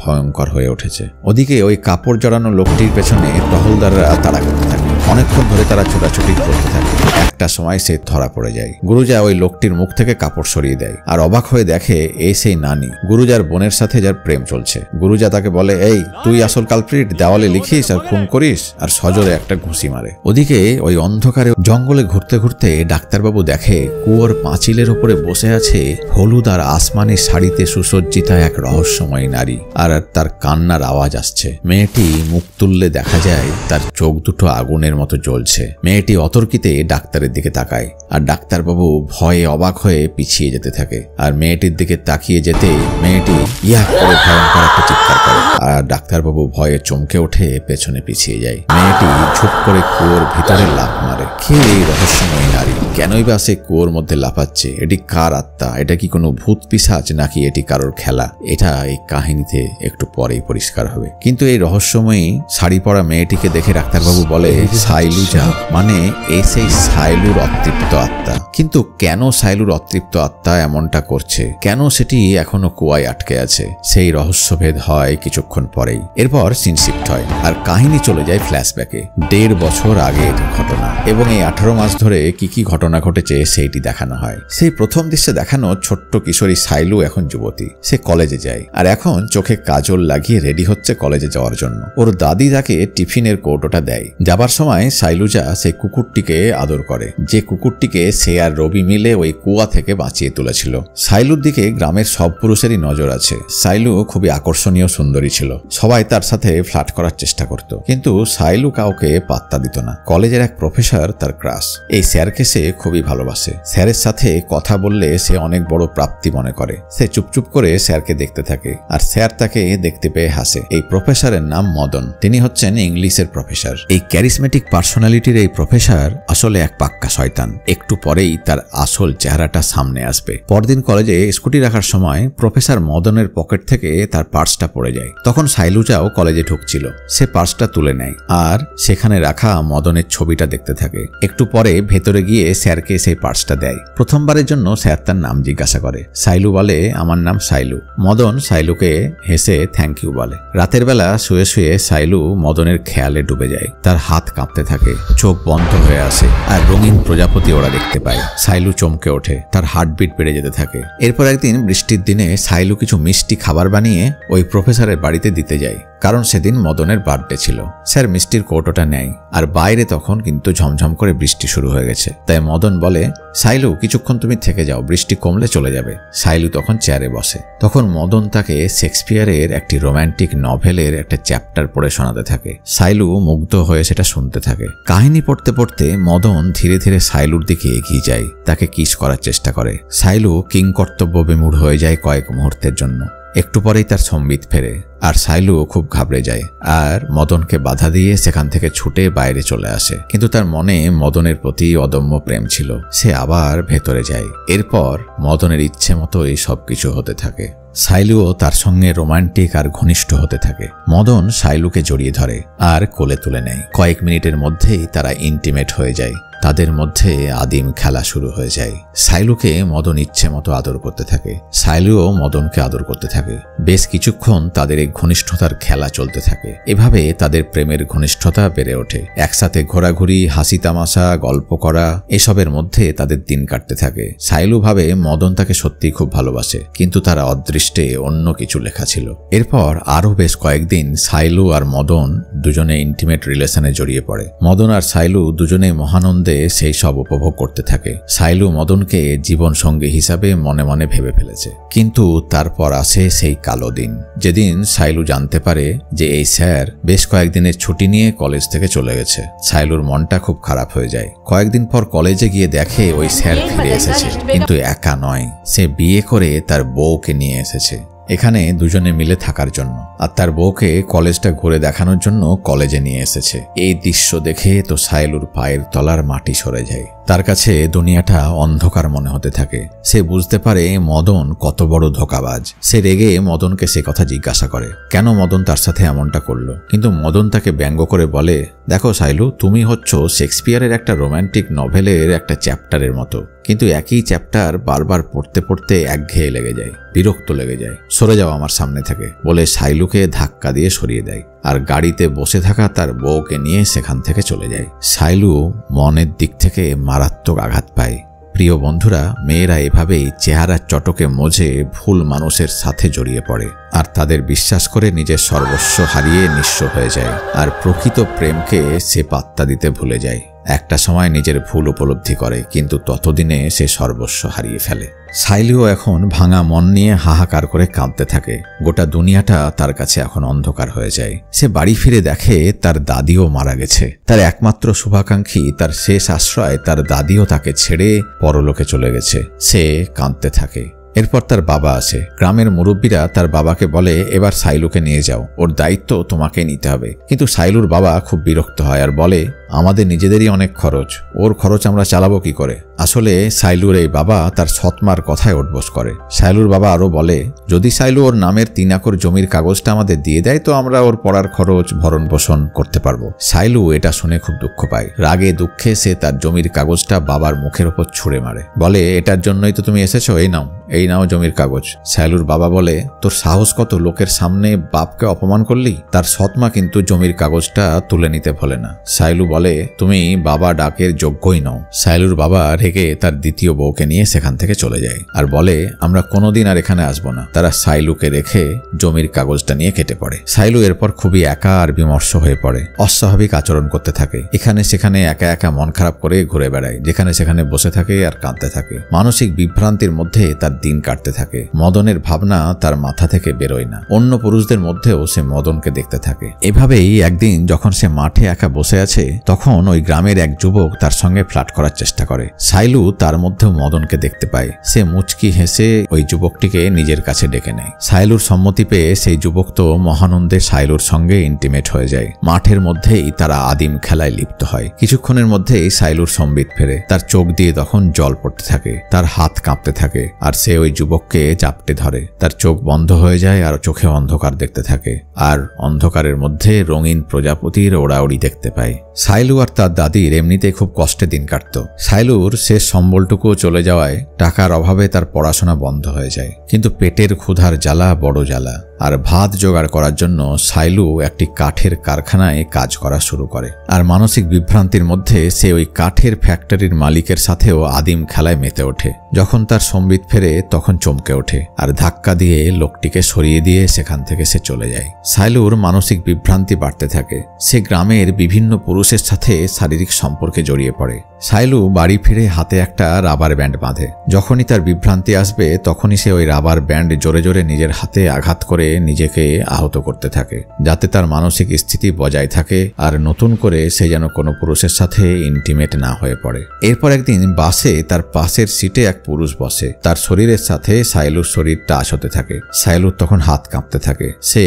ভয়ঙ্কর হয়ে উঠেছে। ওদিকে ওই কাপড় জড়ানো লোকটির পেছনে টহলদাররা তাড়া করতে থাকে। অনেকক্ষণ ধরে তারা ছোটাছুটি করতে থাকে। একটা সময় সে ধরা পড়ে যায়। গুরুজা ওই লোকটির মুখ থেকে কাপড় সরিয়ে দেয় আর অবাক হয়ে দেখে এই সেই নানি, গুরুজার বোনের সাথে যার প্রেম চলছে। গুরুজা তাকে বলে, এই তুই আসল কালপ্রিট, দেওয়ালে লিখিস আর খুন করিস, আর সজোরে একটা ঘুষি মারে। ওদিকে ওই অন্ধকারে জঙ্গলে ঘুরতে ঘুরতে ডাক্তারবাবু দেখে কুয়োর পাঁচিলের উপরে বসে আছে হলুদ আর আসমানি শাড়িতে সুসজ্জিতা এক রহস্যময়ী নারী, আর তার কান্নার আওয়াজ আসছে। মেয়েটি মুখ তুললে দেখা যায় তার চোখ দুটো আগুনের মতো জ্বলছে। মেয়েটি অতর্কিতে ডাক্তারের দিকে তাকায় আর ডাক্তারবাবু ভয়ে অবাক হয়ে পিছিয়ে যেতে থাকে। আর মেয়েটির দিকে তাকিয়ে যেতে মেয়েটি ইয়া করে ভয়ঙ্কর একটা চিৎকার করে আর ডাক্তারবাবু ভয়ে চমকে উঠে পেছনে পিছিয়ে যায়। মেয়েটি ঝুপ করে কুয়োর ভিতরে লাফ মারে। কে এই রহস্যময়ী নারী? কেনই বা সে কুয়োর মধ্যে লাফাচ্ছে? এটি কার আত্মা? এটা কি কোনো ভূত পিশাচ নাকি এটি কারোর খেলা? এটা এই কাহিনীতে একটু পরেই পরিষ্কার হবে। কিন্তু এই রহস্যময়ী শাড়ি পরা মেয়েটিকে দেখে ডাক্তারবাবু বলে, সাইলুজা, মানে এই সেই সাইলুর অতৃপ্ত আত্মা। কিন্তু কেন সাইলুর অতৃপ্ত আত্মা এমনটা করছে? কেন সেটি এখনো কুয়ায় আটকে আছে? সেই রহস্যভেদ হয় কিছুক্ষণ পরেই। এরপর সিন শিফট হয় আর কাহিনী চলে যায় ফ্ল্যাশব্যাকে। 1.5 বছর আগের ঘটনা এবং এই 18 মাস ধরে কি কি ঘটনা ঘটেছে সেইটি দেখানো হয়। সেই প্রথম দৃশ্যে দেখানো ছোট্ট কিশোরী সাইলু এখন যুবতী। সে কলেজে যায় আর এখন চোখে কাজল লাগিয়ে রেডি হচ্ছে কলেজে যাওয়ার জন্য। ওর দাদি তাকে টিফিনের কৌটোটা দেয়। যাবার সময় সাইলুজা সেই কুকুরটিকে আদর করে, যে কুকুরটিকে সে আর রবি মিলে ওই কুয়া থেকে বাঁচিয়ে তুলেছিল। সাইলুর দিকে গ্রামের সব পুরুষেরই নজর আছে। সাইলু খুবই আকর্ষণীয় সুন্দরী ছিল। সবাই তার সাথে ফ্লার্ট করার চেষ্টা করত, কিন্তু সাইলু কাউকে পাত্তা দিত না। কলেজের এক প্রফেসর তার ক্রাশ। এই স্যারকে সে খুবই ভালোবাসে। স্যারের সাথে কথা বললে সে অনেক বড় প্রাপ্তি মনে করে। সে চুপচুপ করে স্যারকে দেখতে থাকে আর স্যার তাকে দেখতে পেয়ে হাসে। এই প্রফেসরের নাম মদন। তিনি হচ্ছেন ইংলিশের প্রফেসর। এই ক্যারিসমেটিক পার্সোনালিটির এই প্রফেসর আসলে এক পাক্কা শয়তান। একটু পরেই তার আসল চেহারাটা সামনে আসবে। পরদিন কলেজে স্কুটি রাখার সময় প্রফেসর মদনের পকেট থেকে তার পার্সটা পড়ে যায়। তখন সাইলুজাও কলেজে ঢুকছিল। সে পার্সটা তুলে নেয় আর সেখানে রাখা মদনের ছবিটা দেখতে থাকে। একটু পরে ভেতরে গিয়ে স্যারকে সেই পার্সটা দেয়। প্রথমবারের জন্য স্যার তার নাম জিজ্ঞাসা করে। সাইলু বলে, আমার নাম সাইলু। মদন সাইলুকে হেসে থ্যাংক ইউ বলে। রাতের বেলা শুয়ে শুয়ে সাইলু মদনের খেয়ালে ডুবে যায়। তার হাত কাঁপতে থাকে, চোখ বন্ধ হয়ে আসে আর রঙিন প্রজাপতি ওরা দেখতে পায়। সাইলু চমকে ওঠে, তার হার্টবিট বেড়ে যেতে থাকে। এরপর একদিন বৃষ্টির দিনে সাইলু কিছু মিষ্টি খাবার বানিয়ে ওই প্রফেসরের বাড়িতে দিতে যায়, কারণ সেদিন মদনের বার্থডে ছিল। স্যার মিষ্টির কৌটোটা নেয় আর বাইরে তখন কিন্তু ঝমঝম করে বৃষ্টি শুরু হয়ে গেছে। তাই মদন বলে, সাইলু কিছুক্ষণ তুমি থেকে যাও, বৃষ্টি কমলে চলে যাবে। সাইলু তখন চেয়ারে বসে। তখন মদন তাকে শেক্সপিয়ারের একটি রোম্যান্টিক নভেলের একটা চ্যাপ্টার পড়ে শোনাতে থাকে। সাইলু মুগ্ধ হয়ে সেটা শুনতে থাকে। কাহিনী পড়তে পড়তে মদন ধীরে ধীরে সাইলুর দিকে এগিয়ে যায়, তাকে কিস করার চেষ্টা করে। সাইলু কিংকর্তব্য বিমূঢ় হয়ে যায় কয়েক মুহূর্তের জন্য। একটু পরেই তার সম্বিত ফেরে আর সাইলু খুব ঘাবড়ে যায় আর মদনকে বাধা দিয়ে সেখান থেকে ছুটে বাইরে চলে আসে। কিন্তু তার মনে মদনের প্রতি অদম্য প্রেম ছিল। সে আবার ভেতরে যায়। এরপর মদনের ইচ্ছে মতো এই সবকিছু হতে থাকে। সাইলুও তার সঙ্গে রোমান্টিক আর ঘনিষ্ঠ হতে থাকে। মদন সাইলুকে জড়িয়ে ধরে আর কোলে তুলে নেয়। কয়েক মিনিটের মধ্যেই তারা ইন্টিমেট হয়ে যায়। তাদের মধ্যে আদিম খেলা শুরু হয়ে যায়। সাইলুকে মদন ইচ্ছে মতো আদর করতে থাকে। সাইলুও মদনকে আদর করতে থাকে। বেশ কিছুক্ষণ তাদের এই ঘনিষ্ঠতার খেলা চলতে থাকে। এভাবে তাদের প্রেমের ঘনিষ্ঠতা বেড়ে ওঠে। একসাথে ঘোরাঘুরি, হাসি তামাশা, গল্প করা, এসবের মধ্যে তাদের দিন কাটতে থাকে। সাইলু ভাবে মদন তাকে সত্যি খুব ভালোবাসে, কিন্তু তার অদৃষ্টে অন্য কিছু লেখা ছিল। এরপর আরো বেশ কয়েকদিন সাইলু আর মদন দুজনে ইন্টিমেট রিলেশনে জড়িয়ে পড়ে। মদন আর সাইলু দুজনে মহানন্দে মুহূর্তে সেই সব উপভোগ করতে থাকে। সাইলু মদনকে জীবন সঙ্গী হিসাবে মনে মনে ভেবে ফেলেছে। কিন্তু তারপর আসে সেই কালো দিন, যেদিন সাইলু জানতে পারে যে এই স্যার বেশ কয়েকদিনের ছুটি নিয়ে কলেজ থেকে চলে গেছে। সাইলুর মনটা খুব খারাপ হয়ে যায়। কয়েকদিন পর কলেজে গিয়ে দেখে ওই স্যার ফিরে এসেছে, কিন্তু একা নয়, সে বিয়ে করে তার বউকে নিয়ে এসেছে এখানে দুজনে মিলে থাকার জন্য, আর তার বউকে কলেজটা ঘুরে দেখানোর জন্য কলেজে নিয়ে এসেছে। এই দৃশ্য দেখে তো সাইলুর পায়ের তলার মাটি সরে যায়। তার কাছে দুনিয়াটা অন্ধকার মনে হতে থাকে। সে বুঝতে পারে মদন কত বড় ধোঁকাবাজ। সে রেগে মদনকে সে কথা জিজ্ঞাসা করে, কেন মদন তার সাথে এমনটা করলো। কিন্তু মদন তাকে ব্যঙ্গ করে বলে, দেখো সাইলু, তুমি হচ্ছ শেক্সপিয়ারের একটা রোম্যান্টিক নভেলের একটা চ্যাপ্টারের মতো, কিন্তু একই চ্যাপ্টার বারবার পড়তে পড়তে একঘেয়ে লেগে যায়, বিরক্ত লেগে যায়। সরে যাও আমার সামনে থেকে বলে সাইলুকে ধাক্কা দিয়ে সরিয়ে দেয়, আর গাড়িতে বসে থাকা তার বউকে নিয়ে সেখান থেকে চলে যায়। সাইলু মনের দিক থেকে মারাত্মক আঘাত পায়। প্রিয় বন্ধুরা, মেয়েরা এভাবেই চেহারার চটকে মজে ভুল মানুষের সাথে জড়িয়ে পড়ে, আর তাদের বিশ্বাস করে নিজের সর্বস্ব হারিয়ে নিঃস্ব হয়ে যায়, আর প্রকৃত প্রেমকে সে পাত্তা দিতে ভুলে যায়। একটা সময় নিজের ভুল উপলব্ধি করে, কিন্তু ততদিনে সে সর্বস্ব হারিয়ে ফেলে। সাইলুও এখন ভাঙা মন নিয়ে হাহাকার করে কাঁদতে থাকে। গোটা দুনিয়াটা তার কাছে এখন অন্ধকার হয়ে যায়। সে বাড়ি ফিরে দেখে তার দাদিও মারা গেছে। তার একমাত্র শুভাকাঙ্ক্ষী, তার শেষ আশ্রয়, তার দাদিও তাকে ছেড়ে পরলোকে চলে গেছে। সে কাঁদতে থাকে। এরপর তার বাবা আসে। গ্রামের মুরব্বীরা তার বাবাকে বলে, এবার সাইলুকে নিয়ে যাও, ওর দায়িত্ব তোমাকে নিতে হবে। কিন্তু সাইলুর বাবা খুব বিরক্ত হয় আর বলে, আমাদের নিজেদেরই অনেক খরচ, ওর খরচ আমরা চালাবো কি করে। আসলে সাইলুর এই বাবা তার সৎমার কথায় ওঠবোস করে। সাইলুর বাবা আরো বলে, যদি সাইলু ওর নামের 3 একর জমির কাগজটা আমাদের দিয়ে দেয় তো আমরা ওর পড়ার খরচ ভরণ পোষণ করতে পারবো। সাইলু এটা শুনে খুব দুঃখ পায়। রাগে দুঃখে সে তার জমির কাগজটা বাবার মুখের ওপর ছুঁড়ে মারে, বলে, এটার জন্যই তো তুমি এসেছো, এই নাও জমির কাগজ। সাইলুর বাবা বলে, তোর সাহস কত, লোকের সামনে বাপকে অপমান করলি। তার সৎমা কিন্তু জমির কাগজটা তুলে নিতে ভোলে না। সাইলু বলে, তুমি বাবা ডাকের যোগ্যই নও। সাইলুর বাবা রেগে তার দ্বিতীয় বউকে নিয়ে সেখান থেকে চলে যায় আর বলে, আমরা কোনোদিন আর এখানে আসবো না। তারা সাইলুকে রেখে জমির কাগজটা নিয়ে কেটে পড়ে। সাইলু এরপর খুবই একা আর বিমর্ষ হয়ে পড়ে। অস্বাভাবিক আচরণ করতে থাকে। এখানে সেখানে একা একা মন খারাপ করে ঘুরে বেড়ায়, যেখানে সেখানে বসে থাকে আর কাঁদতে থাকে। মানসিক বিভ্রান্তির মধ্যে তার দিন কাটতে থাকে। মদনের ভাবনা তার মাথা থেকে বেরোয় না। অন্য পুরুষদের মধ্যেও সে মদনকে দেখতে থাকে। এভাবেই একদিন যখন সে মাঠে একা বসে আছে, তখন ওই গ্রামের এক যুবক তার সঙ্গে ফ্লার্ট করার চেষ্টা করে। সাইলু তার মধ্যেও মদনকে দেখতে পায়। সে মুচকি হেসে ওই যুবকটিকে নিজের কাছে ডেকে নেয়। সাইলুর সম্মতি পেয়ে সেই যুবক তো মহানন্দে সাইলুর সঙ্গে ইন্টিমেট হয়ে যায়। মাঠের মধ্যেই তারা আদিম খেলায় লিপ্ত হয়। কিছুক্ষণের মধ্যেই সাইলুর সম্বিত ফেরে। তার চোখ দিয়ে তখন জল পড়তে থাকে, তার হাত কাঁপতে থাকে, আর সে ওই যুবককে চাপটে ধরে। তার চোখ বন্ধ হয়ে যায় আর চোখে অন্ধকার দেখতে থাকে, আর অন্ধকারের মধ্যে রঙিন প্রজাপতির ওড়াউড়ি দেখতে পায়। সাইলু আর তার দাদির এমনিতে খুব কষ্টে দিন কাটত। সাইলুর শেষ সম্বলটুকু চলে যাওয়ায় টাকার অভাবে তার পড়াশোনা বন্ধ হয়ে যায়। কিন্তু পেটের ক্ষুধার জ্বালা বড় জ্বালা, আর ভাত জোগাড় করার জন্য সাইলু একটি কাঠের কারখানায় কাজ করা শুরু করে। আর মানসিক বিভ্রান্তির মধ্যে সে ওই কাঠের ফ্যাক্টরির মালিকের সাথেও আদিম খেলায় মেতে ওঠে। যখন তার সম্বিত ফেরে তখন চমকে ওঠে আর ধাক্কা দিয়ে লোকটিকে সরিয়ে দিয়ে সেখান থেকে সে চলে যায়। সাইলুর মানসিক বিভ্রান্তি বাড়তে থাকে। সে গ্রামের বিভিন্ন পুরুষের সাথে শারীরিক সম্পর্কে জড়িয়ে পড়ে। সাইলু বাড়ি ফিরে হাতে একটা রাবার ব্যান্ড বাঁধে। যখনই তার বিভ্রান্তি আসবে তখনই সে ওই রাবার ব্যান্ড জোরে জোরে নিজের হাতে আঘাত করে নিজেকে আহত করতে থাকে, যাতে তার মানসিক স্থিতি বজায় থাকে আর নতুন করে সে যেন কোনো পুরুষের সাথে ইন্টিমেট না হয়ে পড়ে। এরপর একদিন বাসে তার পাশের সিটে এক পুরুষ বসে। তার শরীরের সাথে সাইলুর শরীর টাচ হতে থাকে। সাইলুর তখন হাত কাঁপতে থাকে। সে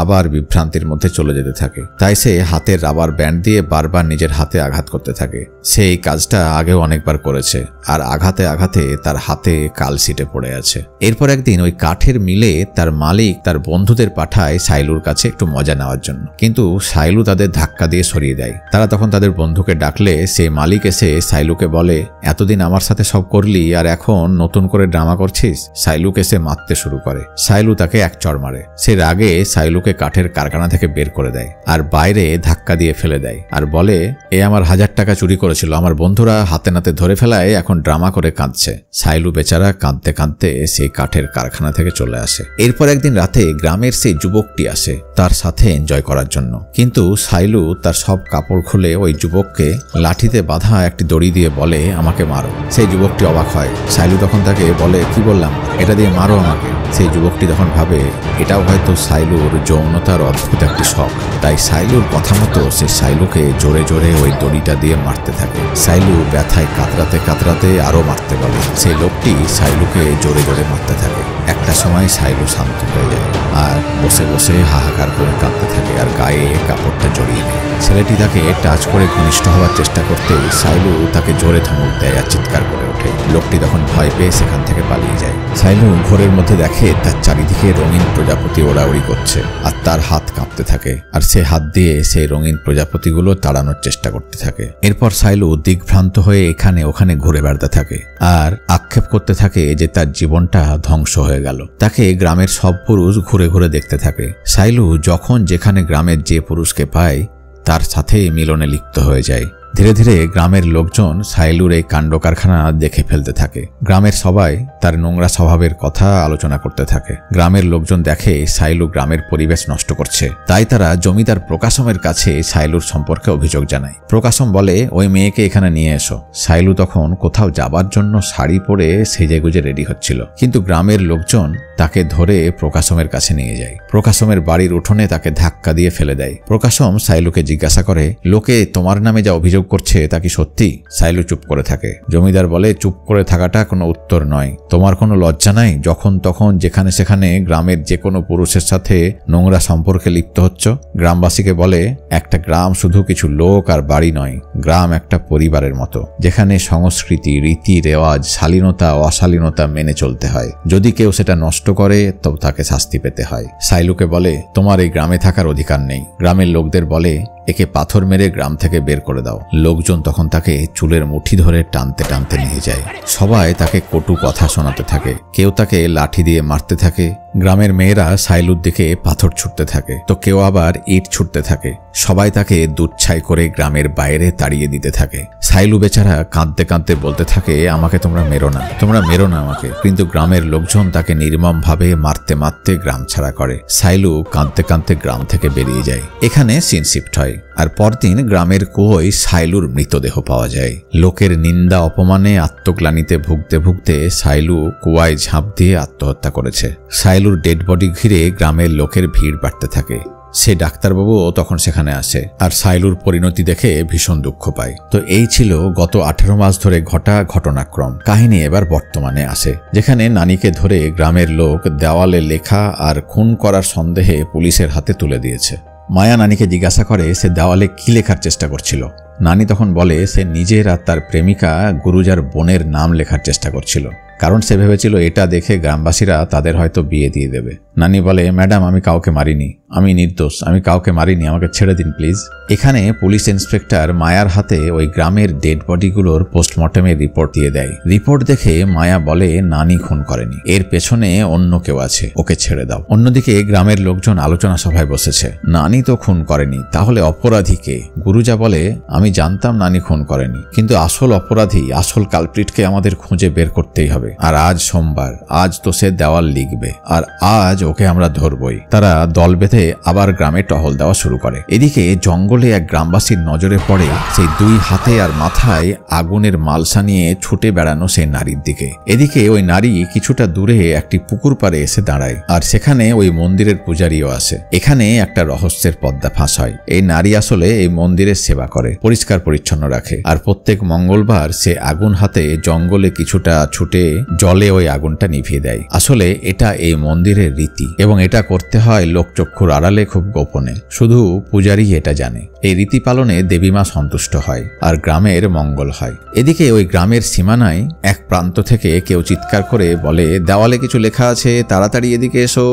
আবার বিভ্রান্তির মধ্যে চলে যেতে থাকে। তাই সে হাতের রাবার ব্যান্ড দিয়ে বারবার নিজের হাতে আঘাত করতে থাকে। সে এই কাজটা আগেও অনেকবার করেছে, আর আঘাতে আঘাতে তার হাতে কাল সিটে পড়ে আছে। এরপর একদিন ওই কাঠের মিলে তার মালিক তার বন্ধুদের পাঠায় সাইলুর কাছে একটু মজা নেওয়ার জন্য, কিন্তু সাইলু তাদের ধাক্কা দিয়ে সরিয়ে দেয়। তারা তখন তাদের বন্ধুকে ডাকলে সেই মালিক এসে সাইলুকে বলে, এতদিন আমার সাথে সব করলি আর এখন নতুন করে ড্রামা করছিস। সাইলুকে সে মারতে শুরু করে। সাইলু তাকে এক চড় মারে। সে রাগে সাইলু সাইলুকে কাঠের কারখানা থেকে বের করে দেয় আর বাইরে ধাক্কা দিয়ে ফেলে দেয় আর বলে, এ আমার 1000 টাকা চুরি করেছিল, আমার বন্ধুরা হাতে নাতে ধরে ফেলায় এখন ড্রামা করে কাঁদছে। সাইলু বেচারা কাঁদতে কাঁদতে সেই কাঠের কারখানা থেকে চলে আসে। এরপর একদিন রাতে গ্রামের সেই যুবকটি আসে তার সাথে এনজয় করার জন্য, কিন্তু সাইলু তার সব কাপড় খুলে ওই যুবককে লাঠিতে বাঁধা একটি দড়ি দিয়ে বলে, আমাকে মারো। সেই যুবকটি অবাক হয়। সাইলু তখন তাকে বলে, কি বললাম, এটা দিয়ে মারো আমাকে। সেই যুবকটি তখন ভাবে এটাও হয়তো সাইলুর যৌনতার অদ্ভুত একটি শখ, তাই সাইলুর কথা মতো সে সাইলুকে জোরে জোরে ওই দড়িটা দিয়ে মারতে থাকে। সাইলু ব্যথায় কাতরাতে কাতরাতে আরো মারতে বলে। সেই লোকটি সাইলুকে জোরে জোরে মারতে থাকে। একটা সময় সাইলু শান্ত হয়ে যায় আর বসে বসে হাহাকার করে কাঁদতে থাকে আর গায়ে কাপড়টা জড়িয়ে নেয়। ছেলেটি তাকে টাচ করে ঘনিষ্ঠ হওয়ার চেষ্টা করতে সাইলু তাকে জোরে ধমক দেয় আর চিৎকার করে ওঠে। লোকটি তখন ভয় পেয়ে সেখান থেকে পালিয়ে যায়। সাইলু ঘোরের মধ্যে দেখে তার চারিদিকে রঙিন প্রজাপতি ওড়াউড়ি করছে আর তার হাত কাঁপতে থাকে আর সে হাত দিয়ে সেই রঙিন প্রজাপতিগুলো তাড়ানোর চেষ্টা করতে থাকে। এরপর সাইলু দিগ্ভ্রান্ত হয়ে এখানে ওখানে ঘুরে বেড়াতে থাকে আর আক্ষেপ করতে থাকে যে তার জীবনটা ধ্বংস হয়ে গেল। তাকে গ্রামের সব পুরুষ ঘুরে ঘুরে দেখতে থাকে। সাইলু যখন যেখানে গ্রামের যে পুরুষকে পায় তার সাথে মিলনে লিপ্ত হয়ে যায়। ধীরে ধীরে গ্রামের লোকজন সাইলুর এই কাণ্ড কারখানা দেখে ফেলতে থাকে। গ্রামের সবাই তার নোংরা স্বভাবের কথা আলোচনা করতে থাকে। গ্রামের লোকজন দেখে সাইলু গ্রামের পরিবেশ নষ্ট করছে, তাই তারা জমিদার প্রকাশমের কাছে সাইলুর সম্পর্কে অভিযোগ জানায়। প্রকাশম বলে, ওই মেয়েকে এখানে নিয়ে এসো। সাইলু তখন কোথাও যাবার জন্য শাড়ি পরে সেজেগুজে রেডি হচ্ছিল, কিন্তু গ্রামের লোকজন তাকে ধরে প্রকাশমের কাছে নিয়ে যায়। প্রকাশমের বাড়ির উঠোনে তাকে ধাক্কা দিয়ে ফেলে দেয়। প্রকাশম সাইলুকে জিজ্ঞাসা করে, লোকে তোমার নামে যা অভিযোগ করছে তা কি সত্যি? সাইলু চুপ করে থাকে। জমিদার বলে, চুপ করে থাকাটা কোনো উত্তর নয়। তোমার কোনো লজ্জা নাই যখন তখন যেখানে সেখানে গ্রামের যে কোনো পুরুষের সাথে নোংরা সম্পর্কে লিপ্ত হচ্ছ? গ্রামবাসীকে বলে, একটা গ্রাম শুধু কিছু লোক আর বাড়ি নয়, গ্রাম একটা পরিবারের মতো, যেখানে সংস্কৃতি, রীতি রেওয়াজ, শালীনতা ও অশালীনতা মেনে চলতে হয়। যদি কেউ সেটা নষ্ট করে তবে তাকে শাস্তি পেতে হয়। সাইলুকে বলে, তোমার এই গ্রামে থাকার অধিকার নেই। গ্রামের লোকদের বলে, একে পাথর মেরে গ্রাম থেকে বের করে দাও। লোকজন তখন তাকে চুলের মুঠি ধরে টানতে টানতে নিয়ে যায়। সবাই তাকে কটু কথা শোনাতে থাকে, কেউ তাকে লাঠি দিয়ে মারতে থাকে। গ্রামের মেয়েরা সাইলুর দিকে পাথর ছুটতে থাকে, তো কেউ আবার ইট ছুটতে থাকে। সবাই তাকে দুচ্ছাই করে গ্রামের বাইরে তাড়িয়ে দিতে থাকে। সাইলু বেচারা কাঁদতে কাঁদতে বলতে থাকে, আমাকে তোমরা মেরো না, তোমরা মেরো না আমাকে। কিন্তু গ্রামের লোকজন তাকে নির্মমভাবে মারতে মারতে গ্রাম ছাড়া করে। সাইলু কাঁদতে কাঁদতে গ্রাম থেকে বেরিয়ে যায়। এখানে সিন শিফট হয় আর পরদিন গ্রামের কুয়োয় সাইলুর মৃতদেহ পাওয়া যায়। লোকের নিন্দা অপমানে আত্মগ্লানিতে ভুগতে ভুগতে সাইলু কুয়ায় ঝাঁপ দিয়ে আত্মহত্যা করেছে। সাইলুর ডেড বডি ঘিরে গ্রামের লোকের ভিড় বাড়তে থাকে। সে ডাক্তারবাবুও তখন সেখানে আসে আর সাইলুর পরিণতি দেখে ভীষণ দুঃখ পায়। তো এই ছিল গত 18 মাস ধরে ঘটা ঘটনাক্রম। কাহিনী এবার বর্তমানে আসে, যেখানে নানিকে ধরে গ্রামের লোক দেওয়ালে লেখা আর খুন করার সন্দেহে পুলিশের হাতে তুলে দিয়েছে। মায়া নানিকে জিজ্ঞাসা করে সে দেওয়ালে কি লেখার চেষ্টা করছিল। নানি তখন বলে সে নিজের আর তার প্রেমিকা গুরুজার বোনের নাম লেখার চেষ্টা করছিল, কারণ সে ভেবেছিল এটা দেখে গ্রামবাসীরা তাদের হয়তো বিয়ে দিয়ে দেবে। নানি বলে, ম্যাডাম আমি কাউকে মারিনি, আমি নির্দোষ, আমি কাউকে মারিনি, আমাকে ছেড়ে দিন প্লিজ। এখানে পুলিশ ইন্সপেক্টর মায়ার হাতে ওই গ্রামের ডেড বডিগুলোর পোস্টমর্টেমের রিপোর্ট দিয়ে দেয়। রিপোর্ট দেখে মায়া বলে, নানি খুন করেনি, এর পেছনে অন্য কেউ আছে, ওকে ছেড়ে দাও। অন্যদিকে গ্রামের লোকজন আলোচনা সভায় বসেছে। নানি তো খুন করেনি, তাহলে অপরাধী কে? গুরুজা বলে, আমি জানতাম নানি খুন করেনি, কিন্তু আসল অপরাধী, আসল কালপ্রিটকে আমাদের খুঁজে বের করতেই হবে। আর আজ সোমবার, আজ তো সে দেওয়াল লিখবে আর আজ ওকে আমরা ধরবই। তারা দল বেঁধে আবার গ্রামে টহল দেওয়া শুরু করে। এদিকে জঙ্গলে এক গ্রামবাসীর নজরে পড়ে সেই 2 হাতে আর মাথায় আগুনের মালসা নিয়ে ছুটে বেড়ানো সেই নারীর দিকে। এদিকে ওই নারী কিছুটা দূরে একটি পুকুর পাড়ে এসে দাঁড়ায় আর সেখানে ওই মন্দিরের পূজারীও আসে। এখানে একটা রহস্যের পর্দা ফাঁস হয়। এই নারী আসলে এই মন্দিরের সেবা করে, পরিষ্কার পরিচ্ছন্ন রাখে আর প্রত্যেক মঙ্গলবার সে আগুন হাতে জঙ্গলে কিছুটা ছুটে জলে ওই আগুনটা নিভিয়ে দেয়। আসলে এটা এই মন্দিরের রীতি এবং এটা করতে হয় লোকচক্ষুর আড়ালে, খুব গোপনে, শুধু পূজারী এটা জানে। এই রীতি পালনে দেবীমা সন্তুষ্ট হয় আর গ্রামের মঙ্গল হয়। এদিকে ওই গ্রামের সীমানায় এক প্রান্ত থেকে কেউ চিৎকার করে বলে, দেওয়ালে কিছু লেখা আছে, তাড়াতাড়ি এদিকে এসো।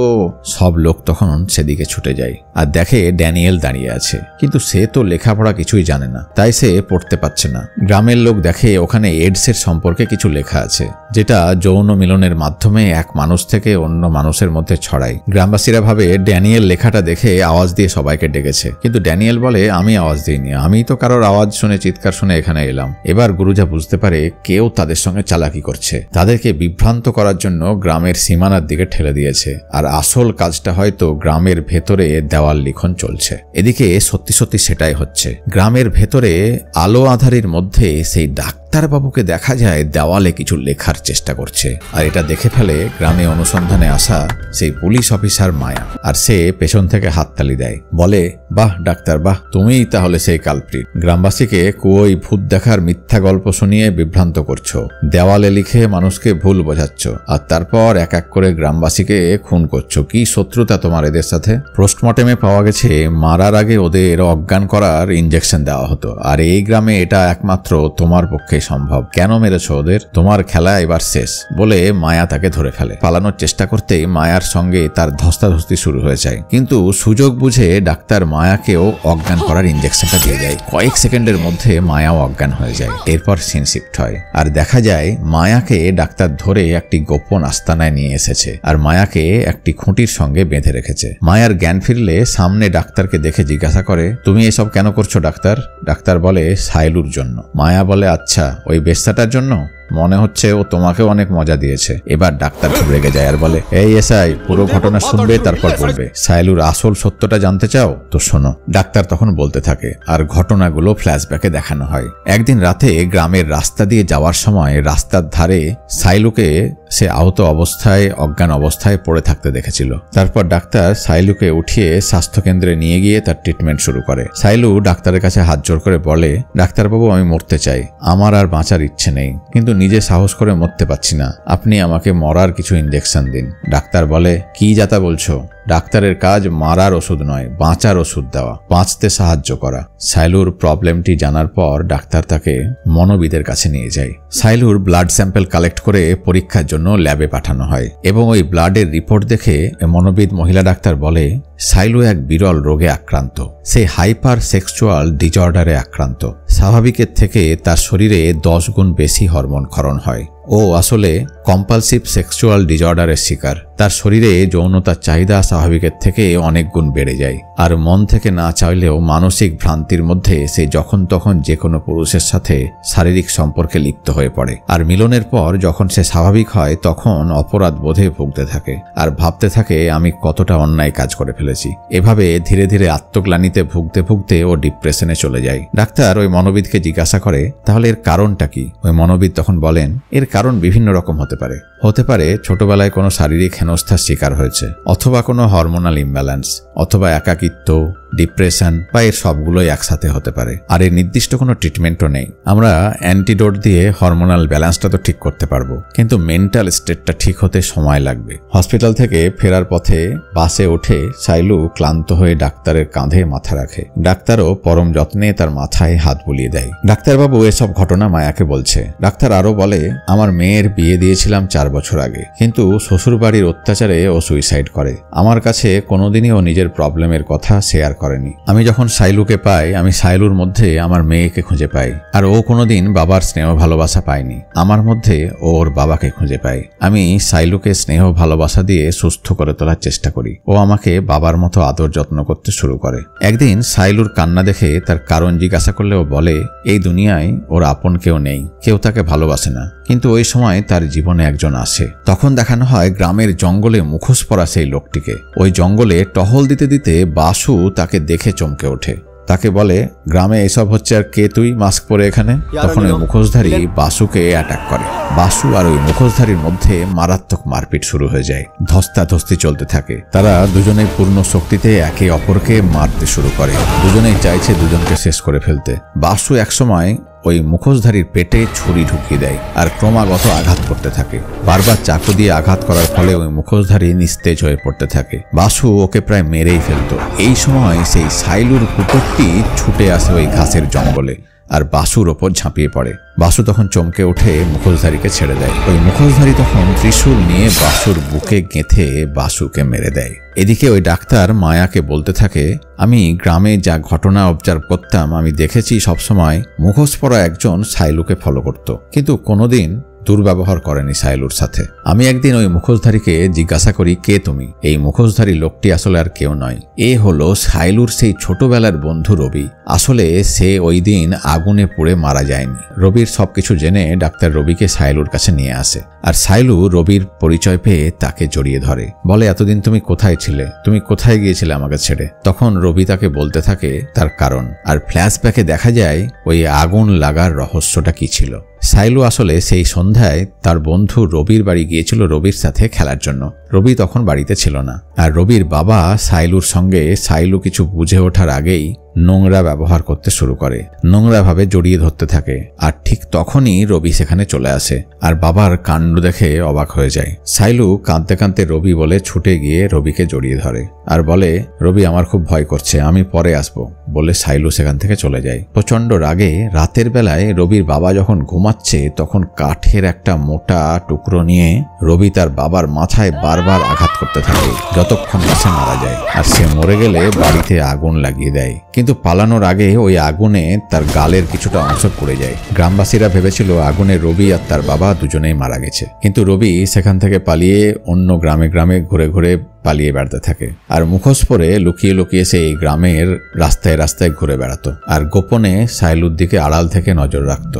সব লোক তখন সেদিকে ছুটে যায় আর দেখে ড্যানিয়েল দাঁড়িয়ে আছে, কিন্তু সে তো লেখাপড়া কিছুই জানে না, তাই সে পড়তে পারছে না। গ্রামের লোক দেখে ওখানে এডসের সম্পর্কে কিছু লেখা আছে, যেটা যেটা যৌন মিলনের মাধ্যমে এক মানুষ থেকে অন্য মানুষের মধ্যে ছড়ায়। গ্রামবাসীরা ভাবে ড্যানিয়েল লেখাটা দেখে আওয়াজ দিয়ে সবাইকে ডেকেছে, কিন্তু ড্যানিয়েল বলে আমি আওয়াজ দিইনি, আমি তো কারোর আওয়াজ শুনে চিৎকার শুনে এখানে এলাম। এবার গুরুজা বুঝতে পারে কেউ তাদের সঙ্গে চালাকি করছে, তাদেরকে বিভ্রান্ত করার জন্য গ্রামের সীমানার দিকে ঠেলে দিয়েছে, আর আসল কাজটা হয়তো গ্রামের ভেতরে দেওয়াল লিখন চলছে। এদিকে সত্যি সত্যি সেটাই হচ্ছে। গ্রামের ভেতরে আলো আধারির মধ্যে সেই ডাক্তারবাবুকে দেখা যায় দেওয়ালে কিছু লেখার চেষ্টা করছে, আর এটা দেখে ফেলে গ্রামে অনুসন্ধানে আসা সেই পুলিশ অফিসার মায়া, আর সে পেছন থেকে হাততালি দেয়, বলে বাহ ডাক্তার বাহ, তুমিই তাহলে সেই কালপ্রিট। গ্রামবাসীকে কুয়োয় ভূত দেখার মিথ্যা গল্প শুনিয়ে বিভ্রান্ত করছো, দেওয়ালে লিখে মানুষকে ভুল বোঝাচ্ছ, আর তারপর এক এক করে গ্রামবাসীকে খুন করছো। কি শত্রুতা তোমার এদের সাথে? পোস্টমর্টেমে পাওয়া গেছে মারার আগে ওদের অজ্ঞান করার ইনজেকশন দেওয়া হতো, আর এই গ্রামে এটা একমাত্র তোমার পক্ষে সম্ভব। কেন মেরেছো ওদের? তোমার খেলা এবার শেষ। বলে মায়া তাকে ধরে ফেলে। পালানোর চেষ্টা করতেই মায়ার সঙ্গে তার ধস্তাধস্তি শুরু হয়ে যায়, কিন্তু সুযোগ বুঝে ডাক্তার মায়াকেও অজ্ঞান করার ইনজেকশনটা দিয়ে দেয়। কয়েক সেকেন্ডের মধ্যে মায়াও অজ্ঞান হয়ে যায়। এরপর সিন শিফট হয়, আর দেখা যায় মায়াকে ডাক্তার ধরে একটি গোপন আস্তানায় নিয়ে এসেছে, আর মায়াকে একটি খুঁটির সঙ্গে বেঁধে রেখেছে। মায়ার জ্ঞান ফিরলে সামনে ডাক্তারকে দেখে জিজ্ঞাসা করে, তুমি এসব কেন করছো ডাক্তার? ডাক্তার বলে, সাইলুর জন্য। মায়া বলে, আচ্ছা, ওই বেশ্যাটার জন্য? মনে হচ্ছে ও তোমাকেও অনেক মজা দিয়েছে। এবার ডাক্তার খুব রেগে যায় আর বলে, এই এসআই, পুরো ঘটনা শুনবে তারপর বলবে। সাইলুর আসল সত্যটা জানতে চাও তো শোনো। ডাক্তার তখন বলতে থাকে, আর ঘটনাগুলো ফ্ল্যাশব্যাকে দেখানো হয়। একদিন রাতে গ্রামের রাস্তা দিয়ে যাওয়ার সময় রাস্তার ধারে সাইলুকে সে আহত অবস্থায় অজ্ঞান অবস্থায় পড়ে থাকতে দেখেছিল। তারপর ডাক্তার সাইলুকে উঠিয়ে স্বাস্থ্যকেন্দ্রে নিয়ে গিয়ে তার ট্রিটমেন্ট শুরু করে। সাইলু ডাক্তারের কাছে হাত জোর করে বলে, ডাক্তারবাবু, আমি মরতে চাই, আমার আর বাঁচার ইচ্ছে নেই, কিন্তু নিজে সাহস করে মরতে পারছি না, আপনি আমাকে মরার কিছু ইনজেকশন দিন। ডাক্তার বলে, কি যাতা বলছো? ডাক্তারের কাজ মারার ওষুধ নয়, বাঁচার ওষুধ দেওয়া, বাঁচতে সাহায্য করা। সাইলুর প্রবলেমটি জানার পর ডাক্তার তাকে মনোবিদের কাছে নিয়ে যায়। সাইলুর ব্লাড স্যাম্পল কালেক্ট করে পরীক্ষার জন্য ল্যাবে পাঠানো হয়, এবং ওই ব্লাডের রিপোর্ট দেখে মনোবিদ মহিলা ডাক্তার বলে, সাইলু এক বিরল রোগে আক্রান্ত। সে হাইপার সেক্সুয়াল ডিজঅর্ডারে আক্রান্ত। স্বাভাবিকের থেকে তার শরীরে 10 গুণ বেশি হরমোন ক্ষরণ হয়। ও আসলে কম্পালসিভ সেক্সুয়াল ডিজঅর্ডারের শিকার। তার শরীরে যৌনতার চাহিদা স্বাভাবিকের থেকে অনেক গুণ বেড়ে যায়, আর মন থেকে না চাইলেও মানসিক ভ্রান্তির মধ্যে সে যখন তখন যে কোনো পুরুষের সাথে শারীরিক সম্পর্কে লিপ্ত হয়ে পড়ে। আর মিলনের পর যখন সে স্বাভাবিক হয় তখন অপরাধ বোধে ভুগতে থাকে, আর ভাবতে থাকে আমি কতটা অন্যায় কাজ করে ফেলেছি। এভাবে ধীরে ধীরে আত্মগ্লানিতে ভুগতে ভুগতে ও ডিপ্রেশনে চলে যায়। ডাক্তার ওই মনোবিদকে জিজ্ঞাসা করে, তাহলে এর কারণটা কি? ওই মনোবিদ তখন বলেন, এর কারণ বিভিন্ন রকম হতে পারে ছোটবেলায় কোনো শারীরিক হেনস্থার শিকার হয়েছে, অথবা কোনো হরমোনাল ইমব্যালেন্স, অথবা একাকিত্ব, ডিপ্রেশন, বা এর সবগুলোই একসাথে হতে পারে। আর এর নির্দিষ্ট কোনো ট্রিটমেন্টও নেই। আমরা অ্যান্টিডোট দিয়ে হরমোনাল ব্যালেন্সটা তো ঠিক করতে পারবো, কিন্তু মেন্টাল স্টেটটা ঠিক হতে সময় লাগবে। হসপিটাল থেকে ফেরার পথে বাসে উঠে সাইলু ক্লান্ত হয়ে ডাক্তারের কাঁধে মাথা রাখে। ডাক্তারও পরম যত্নে তার মাথায় হাত বুলিয়ে দেয়। ডাক্তারবাবু এসব ঘটনা মায়াকে বলছে। ডাক্তার আরো বলে, আমার মেয়ের বিয়ে দিয়েছিলাম 4 বছর আগে, কিন্তু শ্বশুরবাড়ির অত্যাচারে ও সুইসাইড করে। আমার কাছে কোনোদিনই ও নিজের প্রবলেমের কথা শেয়ার করেনি। আমি যখন সাইলুকে পাই, আমি সাইলুর মধ্যে আমার মেয়েকে খুঁজে পাই, আর ও কোনোদিন বাবার স্নেহ ভালোবাসা পায়নি। আমার মধ্যে ওর বাবাকে খুঁজে পাই। আমি সাইলুকে স্নেহ ভালোবাসা দিয়ে সুস্থ করে তোলার চেষ্টা করি। ও আমাকে বাবার মতো আদর যত্ন করতে শুরু করে। একদিন সাইলুর কান্না দেখে তার কারণ জিজ্ঞাসা করলে ও বলে, এই দুনিয়ায় ওর আপন কেউ নেই, কেউ তাকে ভালোবাসে না, কিন্তু ওই সময় তার জীবনে একজন আসে। তখন দেখানো হয় গ্রামের জঙ্গলে মুখোশ পরা সেই লোকটিকে। ওই জঙ্গলে টহল দিতে দিতে বাসু তাকে দেখে চমকে ওঠে। তাকে বলে, গ্রামে এসব হচ্ছে আর কে তুই মাস্ক পরে এখানে? তখন ওই মুখোশধারী বাসুকে অ্যাটাক করে। বাসু আর ওই মুখোশধারীর মধ্যে মারাত্মক মারপিট শুরু হয়ে যায়। ধস্তাধস্তি চলতে থাকে। তারা দুজনেই পূর্ণ শক্তিতে একে অপরকে মারতে শুরু করে। দুজনেই চাইছে দুজনকে শেষ করে ফেলতে। বাসু একসময় ওই মুখোশধারীর পেটে ছুরি ঢুকিয়ে দেয় আর ক্রমাগত আঘাত করতে থাকে। বারবার চাকু দিয়ে আঘাত করার ফলে ওই মুখোশধারী নিস্তেজ হয়ে পড়তে থাকে। বাসু ওকে প্রায় মেরেই ফেলত। এই সময় সেই সাইলুর কুকুরটি ছুটে আসে ওই ঘাসের জঙ্গলে আর বাসুর ওপর ঝাঁপিয়ে পড়ে। বাসু তখন চমকে উঠে মুখোশধারীকে ছেড়ে দেয়। ওই মুখোশধারী তখন ত্রিশূল নিয়ে বাসুর বুকে গেঁথে বাসুকে মেরে দেয়। এদিকে ওই ডাক্তার মায়াকে বলতে থাকে, আমি গ্রামে যা ঘটনা অবজার্ভ করতাম, আমি দেখেছি সবসময় মুখোশ পরা একজন সাইলুকে ফলো করত, কিন্তু কোনোদিন দুর্ব্যবহার করেনি সাইলুর সাথে। আমি একদিন ওই মুখোশধারীকে জিজ্ঞাসা করি, কে তুমি? এই মুখোশধারী লোকটি আসলে আর কেউ নয়, এ হলো সাইলুর সেই ছোটবেলার বন্ধু রবি। আসলে সে ওই দিন আগুনে পুড়ে মারা যায়নি। রবির সবকিছু জেনে ডাক্তার রবিকে সাইলুর কাছে নিয়ে আসে, আর সাইলু রবির পরিচয় পেয়ে তাকে জড়িয়ে ধরে, বলে এতদিন তুমি কোথায় ছিলে, তুমি কোথায় গিয়েছিলে আমাকে ছেড়ে? তখন রবি তাকে বলতে থাকে তার কারণ, আর ফ্ল্যাশব্যাকে দেখা যায় ওই আগুন লাগার রহস্যটা কি ছিল। সাইলু আসলে সেই সন্ধ্যায় তার বন্ধু রবির বাড়ি গিয়েছিল রবির সাথে খেলার জন্য। রবি তখন বাড়িতে ছিল না, আর রবির বাবা সাইলুর সঙ্গে সাইলু কিছু বুঝে ওঠার আগেই নোংরা ব্যবহার করতে শুরু করে, নোংরাভাবে জড়িয়ে ধরতে থাকে। আর ঠিক তখনই রবি সেখানে চলে আসে, আর বাবার কাণ্ড দেখে অবাক হয়ে যায়। সাইলু কাঁদতে কাঁদতে রবি বলে ছুটে গিয়ে রবিকে জড়িয়ে ধরে আর বলে, রবি আমার খুব ভয় করছে, আমি পরে আসবো বলে সাইলু সেখান থেকে চলে যায়। প্রচন্ড রাগে রাতের বেলায় রবির বাবা যখন ঘুমাচ্ছে তখন কাঠের একটা মোটা টুকরো নিয়ে রবি তার বাবার মাথায় বারবার আঘাত করতে থাকে যতক্ষণ না সে মারা যায়। আর সে মরে গেলে বাড়িতে আগুন লাগিয়ে দেয়, কিন্তু পালানোর আগে ওই আগুনে তার গালের কিছুটা অংশ পড়ে যায়। গ্রামবাসীরা ভেবেছিল আগুনে রবি আর তার বাবা দুজনেই মারা গেছে, কিন্তু রবি সেখান থেকে পালিয়ে অন্য গ্রামে গ্রামে ঘুরে ঘুরে পালিয়ে বেড়াতে থাকে। আর মুখোশ পরে লুকিয়ে লুকিয়ে সেই গ্রামের রাস্তায় রাস্তায় ঘুরে বেড়াতো, আর গোপনে সাইলুর দিকে আড়াল থেকে নজর রাখত।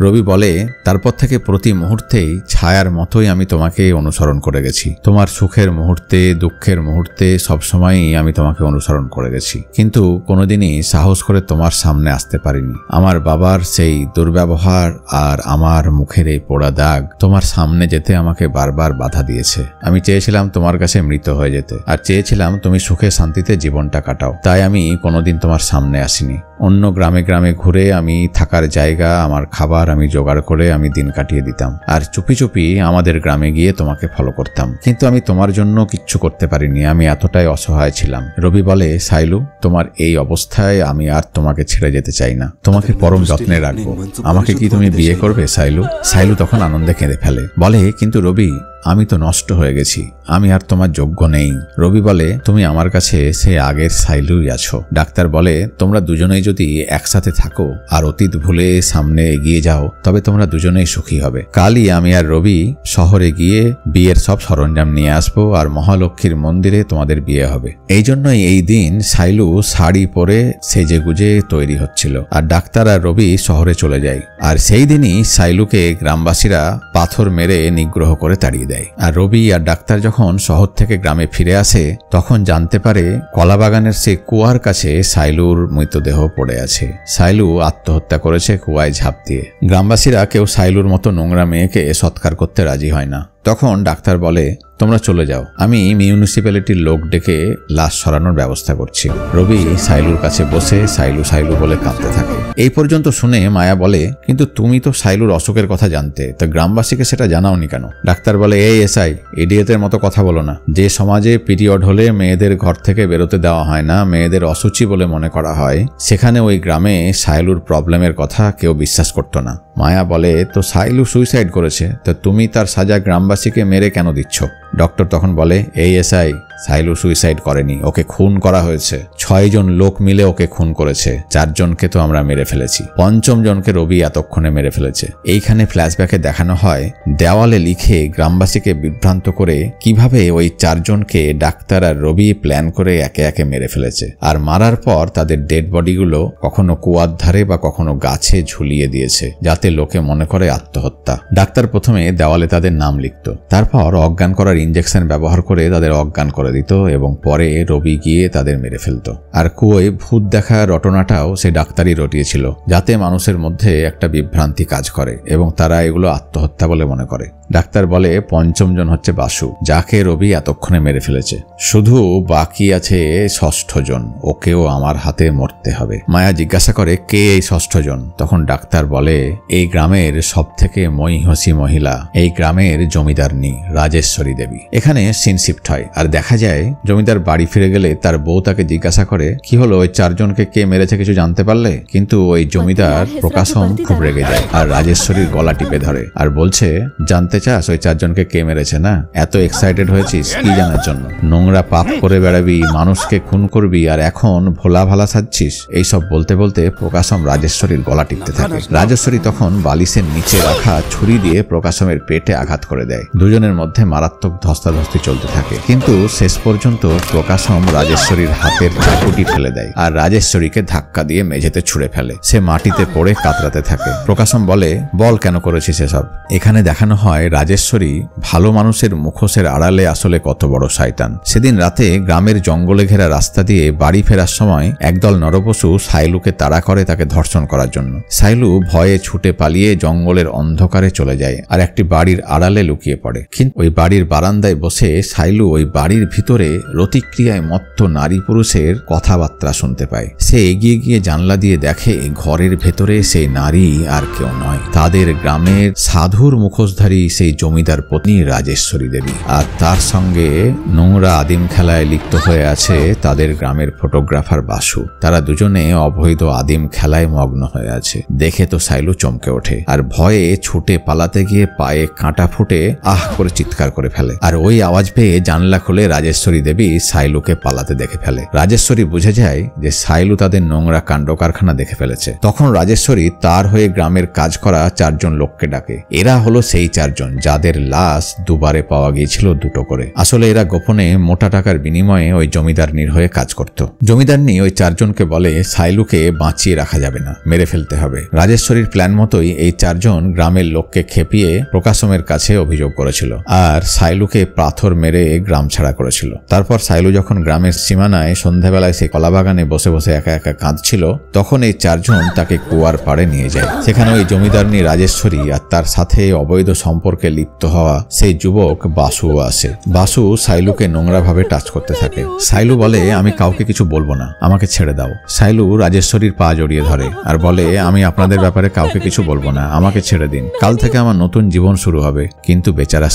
রবি বলে, তারপর থেকে প্রতি মুহূর্তেই ছায়ার মতোই আমি তোমাকে অনুসরণ করে গেছি। তোমার সুখের মুহূর্তে, দুঃখের মুহূর্তে সবসময়ই আমি তোমাকে অনুসরণ করে গেছি, কিন্তু কোনোদিনই সাহস করে তোমার সামনে আসতে পারিনি। আমার বাবার সেই দুর্ব্যবহার আর আমার মুখের এই পোড়া দাগ তোমার সামনে যেতে আমাকে বারবার বাধা দিয়েছে। আমি চেয়েছিলাম তোমার কাছে মৃত হয়ে যেতে, আর চেয়েছিলাম তুমি সুখে শান্তিতে জীবনটা কাটাও, তাই আমি কোনোদিন তোমার সামনে আসিনি। অন্য গ্রামে গ্রামে ঘুরে আমি থাকার জায়গা, আমার খাবার আমি জোগাড় করে আমি দিন কাটিয়ে দিতাম, আর চুপি চুপি আমাদের গ্রামে গিয়ে তোমাকে ফলো করতাম, কিন্তু আমি তোমার জন্য কিচ্ছু করতে পারিনি, আমি এতটাই অসহায় ছিলাম। রবি বলে, সাইলু তোমার এই অবস্থায় আমি আর তোমাকে ছেড়ে যেতে চাই না, তোমাকে পরম যত্নে রাখবো, আমাকে কি তুমি বিয়ে করবে সাইলু? সাইলু তখন আনন্দে কেঁদে ফেলে, বলে, কিন্তু রবি আমি তো নষ্ট হয়ে গেছি, আমি আর তোমার যোগ্য নেই। রবি বলে, তুমি আমার কাছে সে আগের সাইলুই আছো। ডাক্তার বলে, তোমরা দুজনেই যদি একসাথে থাকো আর অতীত ভুলে সামনে এগিয়ে যাও তবে তোমরা দুজনেই সুখী হবে। কালই আমি আর রবি শহরে গিয়ে বিয়ের সব সরঞ্জাম নিয়ে আসবো, আর মহালক্ষ্মীর মন্দিরে তোমাদের বিয়ে হবে। এই জন্যই এই দিন সাইলু শাড়ি পরে সেজে গুজে তৈরি হচ্ছিল, আর ডাক্তার আর রবি শহরে চলে যায়। আর সেই দিনই সাইলুকে গ্রামবাসীরা পাথর মেরে নিগ্রহ করে তাড়িয়ে দেয়। আর রবি আর ডাক্তার যখন শহর থেকে গ্রামে ফিরে আসে তখন জানতে পারে কলাবাগানের সেই কুয়ার কাছে সাইলুর মৃতদেহ পড়ে আছে। সাইলু আত্মহত্যা করেছে কুয়ায় ঝাঁপ দিয়ে। গ্রামবাসীরা কেউ সাইলুর মতো নোংরা মেয়েকে সৎকার করতে রাজি হয় না। তখন ডাক্তার বলে, তোমরা চলে যাও, আমি মিউনিসিপ্যালিটির লোক ডেকে লাশ সরানোর ব্যবস্থা করছি। রবি সাইলুর কাছে বসে সাইলু সাইলু বলে কাঁদতে থাকে। এই পর্যন্ত শুনে মায়া বলে, কিন্তু তুমি তো সাইলুর অসুখের কথা জানতে, তো গ্রামবাসীকে সেটা জানাওনি কেন? ডাক্তার বলে, এই এসআই, ইডিয়েটের মতো কথা বলো না। যে সমাজে পিরিয়ড হলে মেয়েদের ঘর থেকে বেরোতে দেওয়া হয় না, মেয়েদের অসুচি বলে মনে করা হয়, সেখানে ওই গ্রামে সাইলুর প্রবলেমের কথা কেউ বিশ্বাস করতো না। মায়া বলে, তো সাইলু সুইসাইড করেছে, তো তুমি তার সাজা গ্রামবাসীকে মেরে কেন দিচ্ছ? ডক্টর তখন বলে, এই এসআই, সাইলু সুইসাইড করেনি, ওকে খুন করা হয়েছে। 6 জন লোক মিলে ওকে খুন করেছে, 4 জনকে তো আমরা মেরে ফেলেছি, 5ম জনকে রবি এতক্ষণে মেরে ফেলেছে। এইখানে ফ্ল্যাশব্যাকে দেখানো হয় দেওয়ালে লিখে গ্রামবাসীকে বিভ্রান্ত করে কিভাবে ওই 4 জনকে ডাক্তার আর রবি প্ল্যান করে একে একে মেরে ফেলেছে, আর মারার পর তাদের ডেড বডিগুলো কখনো কুয়ার ধারে বা কখনো গাছে ঝুলিয়ে দিয়েছে যাতে লোকে মনে করে আত্মহত্যা। ডাক্তার প্রথমে দেওয়ালে তাদের নাম লিখত, তারপর অজ্ঞান করার ইঞ্জেকশন ব্যবহার করে তাদের অজ্ঞান করে দিত, এবং পরে রবি গিয়ে তাদের মেরে ফেলত। আর কুয়োয় ভূত দেখা রটনাটাও সে ডাক্তারই রটিয়েছিল যাতে মানুষের মধ্যে একটা বিভ্রান্তি কাজ করে এবং তারা এগুলো আত্মহত্যা বলে মনে করে। ডাক্তার বলে 5ম জন হচ্ছে বাসু, যাকে রবি এতক্ষণে মেরে ফেলেছে। শুধু বাকি আছে 6ষ্ঠ জন, ওকেও আমার হাতে মরতে হবে। মায়া জিজ্ঞাসা করে, কে এই 6ষ্ঠ জন? তখন ডাক্তার বলে, এই গ্রামের সব থেকে মহিষী মহিলা, এই গ্রামের জমিদারনি রাজেশ্বরী দেবী। এখানে সিন শিফট হয়, আর দেখা যায় জমিদার বাড়ি ফিরে গেলে তার বউ তাকে জিজ্ঞাসা করে, কি হলো, ওই 4 জনকে কে মেরেছে কিছু জানতে পারলে? কিন্তু ওই জমিদার প্রকাশম খুব রেগে যায় আর রাজেশ্বরীর গলা টিপে ধরে আর বলছে, জানতে জানতে চাস ওই 4 জনকে কে মেরেছে না? এত এক্সাইটেড হয়েছিস কি জানার জন্য? নোংরা পাপ করে বেড়াবি, মানুষকে খুন করবি, আর এখন ভোলা ভালা সাজছিস? এইসব বলতে বলতে প্রকাশম রাজেশ্বরীর গলা টিপতে থাকে। রাজেশ্বরী তখন বালিশের নিচে রাখা ছুরি দিয়ে প্রকাশমের পেটে আঘাত করে দেয়। দুজনের মধ্যে মারাত্মক ধস্তাধস্তি চলতে থাকে, কিন্তু শেষ পর্যন্ত প্রকাশম রাজেশ্বরীর হাতের চাকুটি ফেলে দেয় আর রাজেশ্বরীকে ধাক্কা দিয়ে মেঝেতে ছুঁড়ে ফেলে। সে মাটিতে পড়ে কাতরাতে থাকে। প্রকাশম বলে, বল কেন করেছিস এসব? এখানে দেখানো হয় রাজেশ্বরী ভালো মানুষের মুখোশের আড়ালে আসলে কত বড় শয়তান। সেদিন রাতে গ্রামের জঙ্গলে ঘেরা রাস্তা দিয়ে বাড়ি ফেরার সময় একদল নরপশু সাইলুকে তাড়া করে তাকে ধর্ষণ করার জন্য। সাইলু ভয়ে ছুটে পালিয়ে জঙ্গলের অন্ধকারে চলে যায় আর একটি বাড়ির আড়ালে লুকিয়ে পড়ে। কিন্তু ওই বাড়ির বারান্দায় বসে সাইলু ওই বাড়ির ভিতরে রতিক্রিয়ায় মত্ত নারী পুরুষের কথাবার্তা শুনতে পায়। সে এগিয়ে গিয়ে জানলা দিয়ে দেখে ঘরের ভেতরে সেই নারী আর কেউ নয়, তাদের গ্রামের সাধুর মুখোশধারী সেই জমিদার পত্নী রাজেশ্বরী দেবী। আর তার সঙ্গে নোংরা আদিম খেলায় লিপ্ত হয়ে আছে তাদের গ্রামের ফটোগ্রাফার বাসু। তারা দুজনে অবৈধ আদিম খেলায় মগ্ন হয়ে আছে। দেখে তো সাইলু চমকে ওঠে আর ভয়ে ছুটে পালাতে গিয়ে পায়ে কাঁটা ফুটে আহ করে চিৎকার করে ফেলে। আর ওই আওয়াজ পেয়ে জানলা খুলে রাজেশ্বরী দেবী সাইলুকে পালাতে দেখে ফেলে। রাজেশ্বরী বুঝে যায় যে সাইলু তাদের নোংরা কাণ্ড কারখানা দেখে ফেলেছে। তখন রাজেশ্বরী তার হয়ে গ্রামের কাজ করা 4 জন লোককে ডাকে। এরা হলো সেই 4 জন যাদের লাশ দুবারে পাওয়া গিয়েছিল 2টো করে। আসলে এরা গোপনে মোটা টাকার বিনিময়ে ওই জমিদারনির হয়ে কাজ করত। জমিদারনি ওই 4 জনকে বলে সাইলুকে বাঁচিয়ে রাখা যাবে না, মেরে ফেলতে হবে। রাজেশ্বরীর প্ল্যান মতোই এই 4 জন গ্রামের লোককে খেপিয়ে প্রকাশমের কাছে অভিযোগ করেছিল আর সাইলুকে পাথর মেরে গ্রাম ছাড়া করেছিল। তারপর সাইলু যখন গ্রামের সীমানায় সন্ধ্যাবেলায় সেই কলাবাগানে বসে বসে একা একা কাঁদছিল, তখন এই 4 জন তাকে কুয়ার পাড়ে নিয়ে যায়। সেখানে ওই জমিদারনি রাজেশ্বরী আর তার সাথে অবৈধ সম্পর্কে লিপ্ত হওয়া সেই যুবক বাসুও আসে। বাসু সাইলুকে নোংরাভাবে টাচ করতে থাকে। সাইলু বলে, আমি কাউকে কিছু বলবো না, আমাকে ছেড়ে দাও। সাইলু রাজেশ্বরীর পা জড়িয়ে ধরে আর বলে, আমি আপনাদের ব্যাপারে কাউকে কিছু বলবো না, আমাকে ছেড়ে দিন। কাল থেকে আমার নতুন জীবন শুরু হবে। কিন্তু বেচারা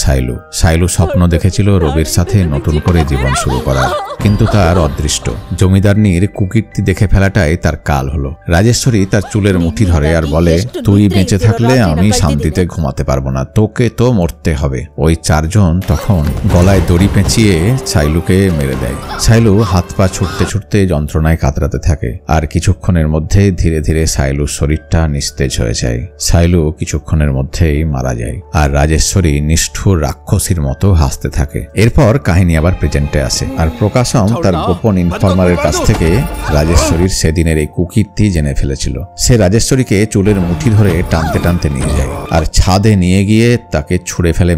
সাইলু স্বপ্ন দেখেছিল রবির সাথে নতুন করে জীবন শুরু করার, কিন্তু তার অদৃষ্ট। জমিদারনির কুকীর্তি দেখে ফেলাটাই তার কাল হলো। রাজেশ্বরী তার চুলের মুঠি ধরে আর বলে, তুই বেঁচে থাকলে আমি শান্তিতে ঘুমাতে পারবো না, তোকে তো মরতে হবে। ওই 4 জন তখন গলায় দড়ি পেঁচিয়ে সাইলুকে মেরে দেয়। সাইলু হাত পা ছুটতে ছুটতে যন্ত্রণায় কাতরাতে থাকে আর কিছুক্ষণের মধ্যে ধীরে ধীরে সাইলুর শরীরটা নিস্তেজ হয়ে যায়। সাইলু কিছুক্ষণের মধ্যেই মারা যায় আর রাজেশ্বরী নিষ্ঠুর রাক্ষসীর মতো হাসতে থাকে। এরপর কাহিনী আবার প্রেজেন্টে আসে আর প্রকাশম তার গোপন ইনফরমারের কাছ থেকে রাজেশ্বরীর সেদিনের এই কুকীর্তি জেনে ফেলেছিল। সে রাজেশ্বরীকে চুলের মুঠি ধরে টানতে টানতে নিয়ে যায় আর ছাদে নিয়ে গিয়ে তাকে ছুঁড়ে ফেলে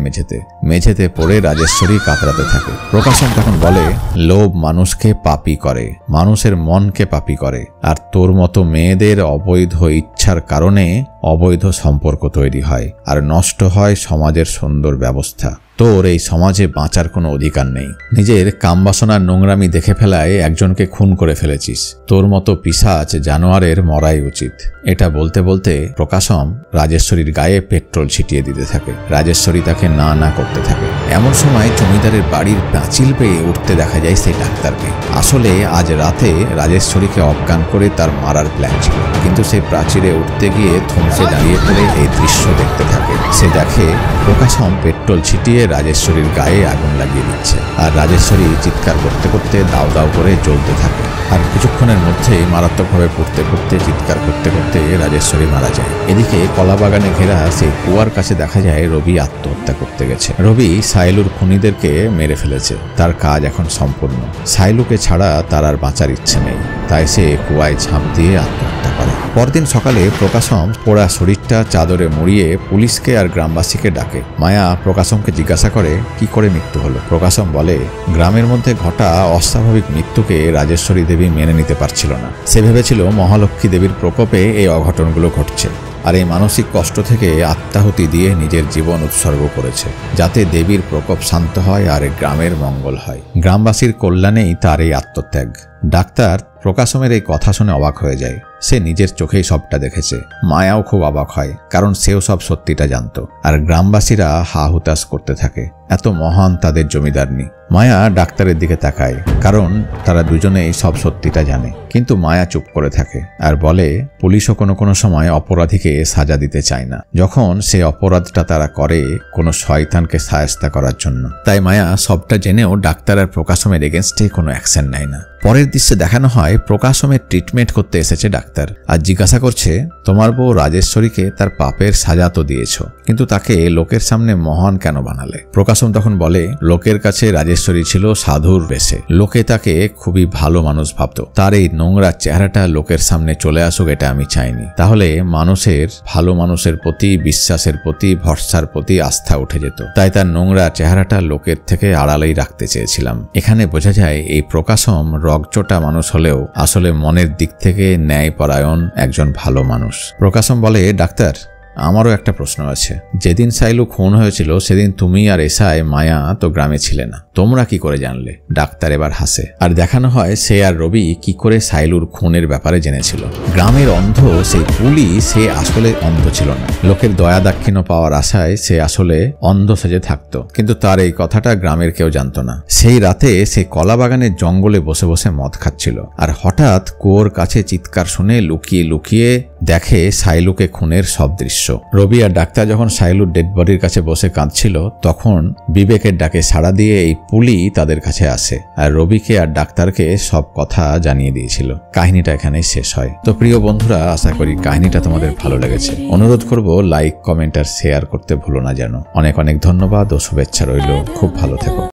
মেঝেতে পড়ে রাজেশ্বরী কাতরাতে থাকে। প্রকাশম তখন বলে, লোভ মানুষকে পাপী করে, মানুষের মনকে পাপী করে, আর তোর মতো মেয়েদের অবৈধ ইচ্ছার কারণে অবৈধ সম্পর্ক তৈরি হয় আর নষ্ট হয় সমাজের সুন্দর ব্যবস্থা। তোর এই সমাজে বাঁচার কোনো অধিকার নেই। নিজের কামবাসনার নোংরামি দেখে ফেলায় একজনকে খুন করে ফেলেছিস। তোর মতো পিশাচ জানোয়ারের মরাই উচিত। এটা বলতে বলতে প্রকাশম রাজেশ্বরীর গায়ে পেট্রোল ছিটিয়ে দিতে থাকে। রাজেশ্বরী তাকে না না করতে থাকে। এমন সময় জমিদারের বাড়ির প্রাচীর পেয়ে উঠতে দেখা যায় সেই ডাক্তারকে। আসলে আজ রাতে রাজেশ্বরীকে অজ্ঞান করে তার মারার প্ল্যান ছিল, কিন্তু সেই প্রাচীরে উঠতে গিয়ে থমকে দাঁড়িয়ে পড়ে এই দৃশ্য দেখতে থাকে। সে দেখে প্রকাশম পেট্রোল ছিটিয়ে রাজেশ্বরীর গায়ে আগুন লাগিয়ে দিচ্ছে আর রাজেশ্বরী চিৎকার করতে করতে দাও দাও করে জ্বলতে থাকে। আর কিছুক্ষণের মধ্যেই মারাত্মকভাবে পুড়তে পুড়তে চিৎকার করতে করতে রাজেশ্বরী মারা যায়। এদিকে কলাবাগানে ঘেরা সেই কুয়ার কাছে দেখা যায় রবি আত্মহত্যা করতে গেছে। রবি সাইলুর খুনিদেরকে মেরে ফেলেছে, তার কাজ এখন সম্পূর্ণ। সাইলুকে ছাড়া তার আর বাঁচার ইচ্ছে নেই, তাই সে কুয়ায় ঝাঁপ দিয়ে আত্মহত্যা করে। পরদিন সকালে প্রকাশম পোড়া শরীরটা চাদরে মুড়িয়ে পুলিশকে আর গ্রামবাসীকে ডাকে। মায়া প্রকাশমকে জিজ্ঞাসা করে, কি করে মৃত্যু হলো? প্রকাশম বলে, গ্রামের মধ্যে ঘটা অস্বাভাবিক মৃত্যুকে রাজেশ্বরী দেবী মেনে নিতে পারছিল না। সে ভেবেছিল মহালক্ষ্মী দেবীর প্রকোপে এই অঘটনগুলো ঘটছে আর এই মানসিক কষ্ট থেকে আত্মাহুতি দিয়ে নিজের জীবন উৎসর্গ করেছে, যাতে দেবীর প্রকোপ শান্ত হয় আর গ্রামের মঙ্গল হয়। গ্রামবাসীর কল্যাণেই তার এই আত্মত্যাগ। ডাক্তার প্রকাশমের এই কথা শুনে অবাক হয়ে যায়। সে নিজের চোখেই সবটা দেখেছে। মায়াও খুব অবাক হয়, কারণ সেও সব সত্যিটা জানত। আর গ্রামবাসীরা হা হুতাশ করতে থাকে, এত মহান তাদের জমিদারনি। মায়া ডাক্তারের দিকে তাকায়, কারণ তারা দুজনেই সব সত্যিটা জানে। কিন্তু মায়া চুপ করে থাকে আর বলে, পুলিশও কোনো কোনো সময় অপরাধীকে সাজা দিতে চায় না, যখন সে অপরাধটা তারা করে কোনো শয়তানকে শায়েস্তা করার জন্য। তাই মায়া সবটা জেনেও ডাক্তার আর প্রকাশমের এগেনস্টে কোনো অ্যাকশন নেয় না। পরের দৃশ্যে দেখানো হয় প্রকাশমের ট্রিটমেন্ট করতে এসেছে ডাক্তার, আর জিজ্ঞাসা করছে, তোমার বউ রাজেশ্বরীকে তার পাপের সাজা তো দিয়েছ, কিন্তু তাকে লোকের সামনে মহান কেন বানালে? প্রকাশম তখন বলে, লোকের কাছে রাজেশ্বরী ছিল সাধুর বেশে, লোকে তাকে খুবই ভালো মানুষ ভাবত। তার এই নোংরা চেহারাটা লোকের সামনে চলে আসুক এটা আমি চাইনি, তাহলে মানুষের ভালো মানুষের প্রতি, বিশ্বাসের প্রতি, ভরসার প্রতি আস্থা উঠে যেত। তাই তার নোংরা চেহারাটা লোকের থেকে আড়ালেই রাখতে চেয়েছিলাম। এখানে বোঝা যায় এই প্রকাশম রগচটা মানুষ হলেও আসলে মনের দিক থেকে ন্যায়পরায়ণ একজন ভালো মানুষ। প্রকাশম বলে, ডাক্তার আমারও একটা প্রশ্ন আছে। যেদিন সাইলু খুন হয়েছিল সেদিন তুমি আর এসআই মায়া তো গ্রামে ছিলে না, তোমরা কি করে জানলে? ডাক্তার এবার হাসে আর দেখানো হয় সে আর রবি কি করে সাইলুর খুনের ব্যাপারে জেনেছিল। গ্রামের অন্ধ সেই পুলি সে আসলে অন্ধ ছিল না, লোকের দয়া দাক্ষিণ্য পাওয়ার আশায় সে আসলে অন্ধ সেজে থাকতো, কিন্তু তার এই কথাটা গ্রামের কেউ জানত না। সেই রাতে সে কলাবাগানের জঙ্গলে বসে বসে মদ খাচ্ছিল, আর হঠাৎ কুয়োর কাছে চিৎকার শুনে লুকিয়ে লুকিয়ে দেখে সাইলুকে খুনের সব দৃশ্য। রবি আর ডাক্তার যখন সাইলুর ডেড বডির কাছে বসে কাঁদছিল, তখন বিবেকের ডাকে সাড়া দিয়ে এই পুলি তাদের কাছে আসে আর রবিকে আর ডাক্তারকে সব কথা জানিয়ে দিয়েছিল। কাহিনীটা এখানেই শেষ হয়। তো প্রিয় বন্ধুরা, আশা করি কাহিনীটা তোমাদের ভালো লেগেছে। অনুরোধ করব লাইক, কমেন্ট আর শেয়ার করতে ভুলো না যেন। অনেক অনেক ধন্যবাদ ও শুভেচ্ছা রইল। খুব ভালো থেকো।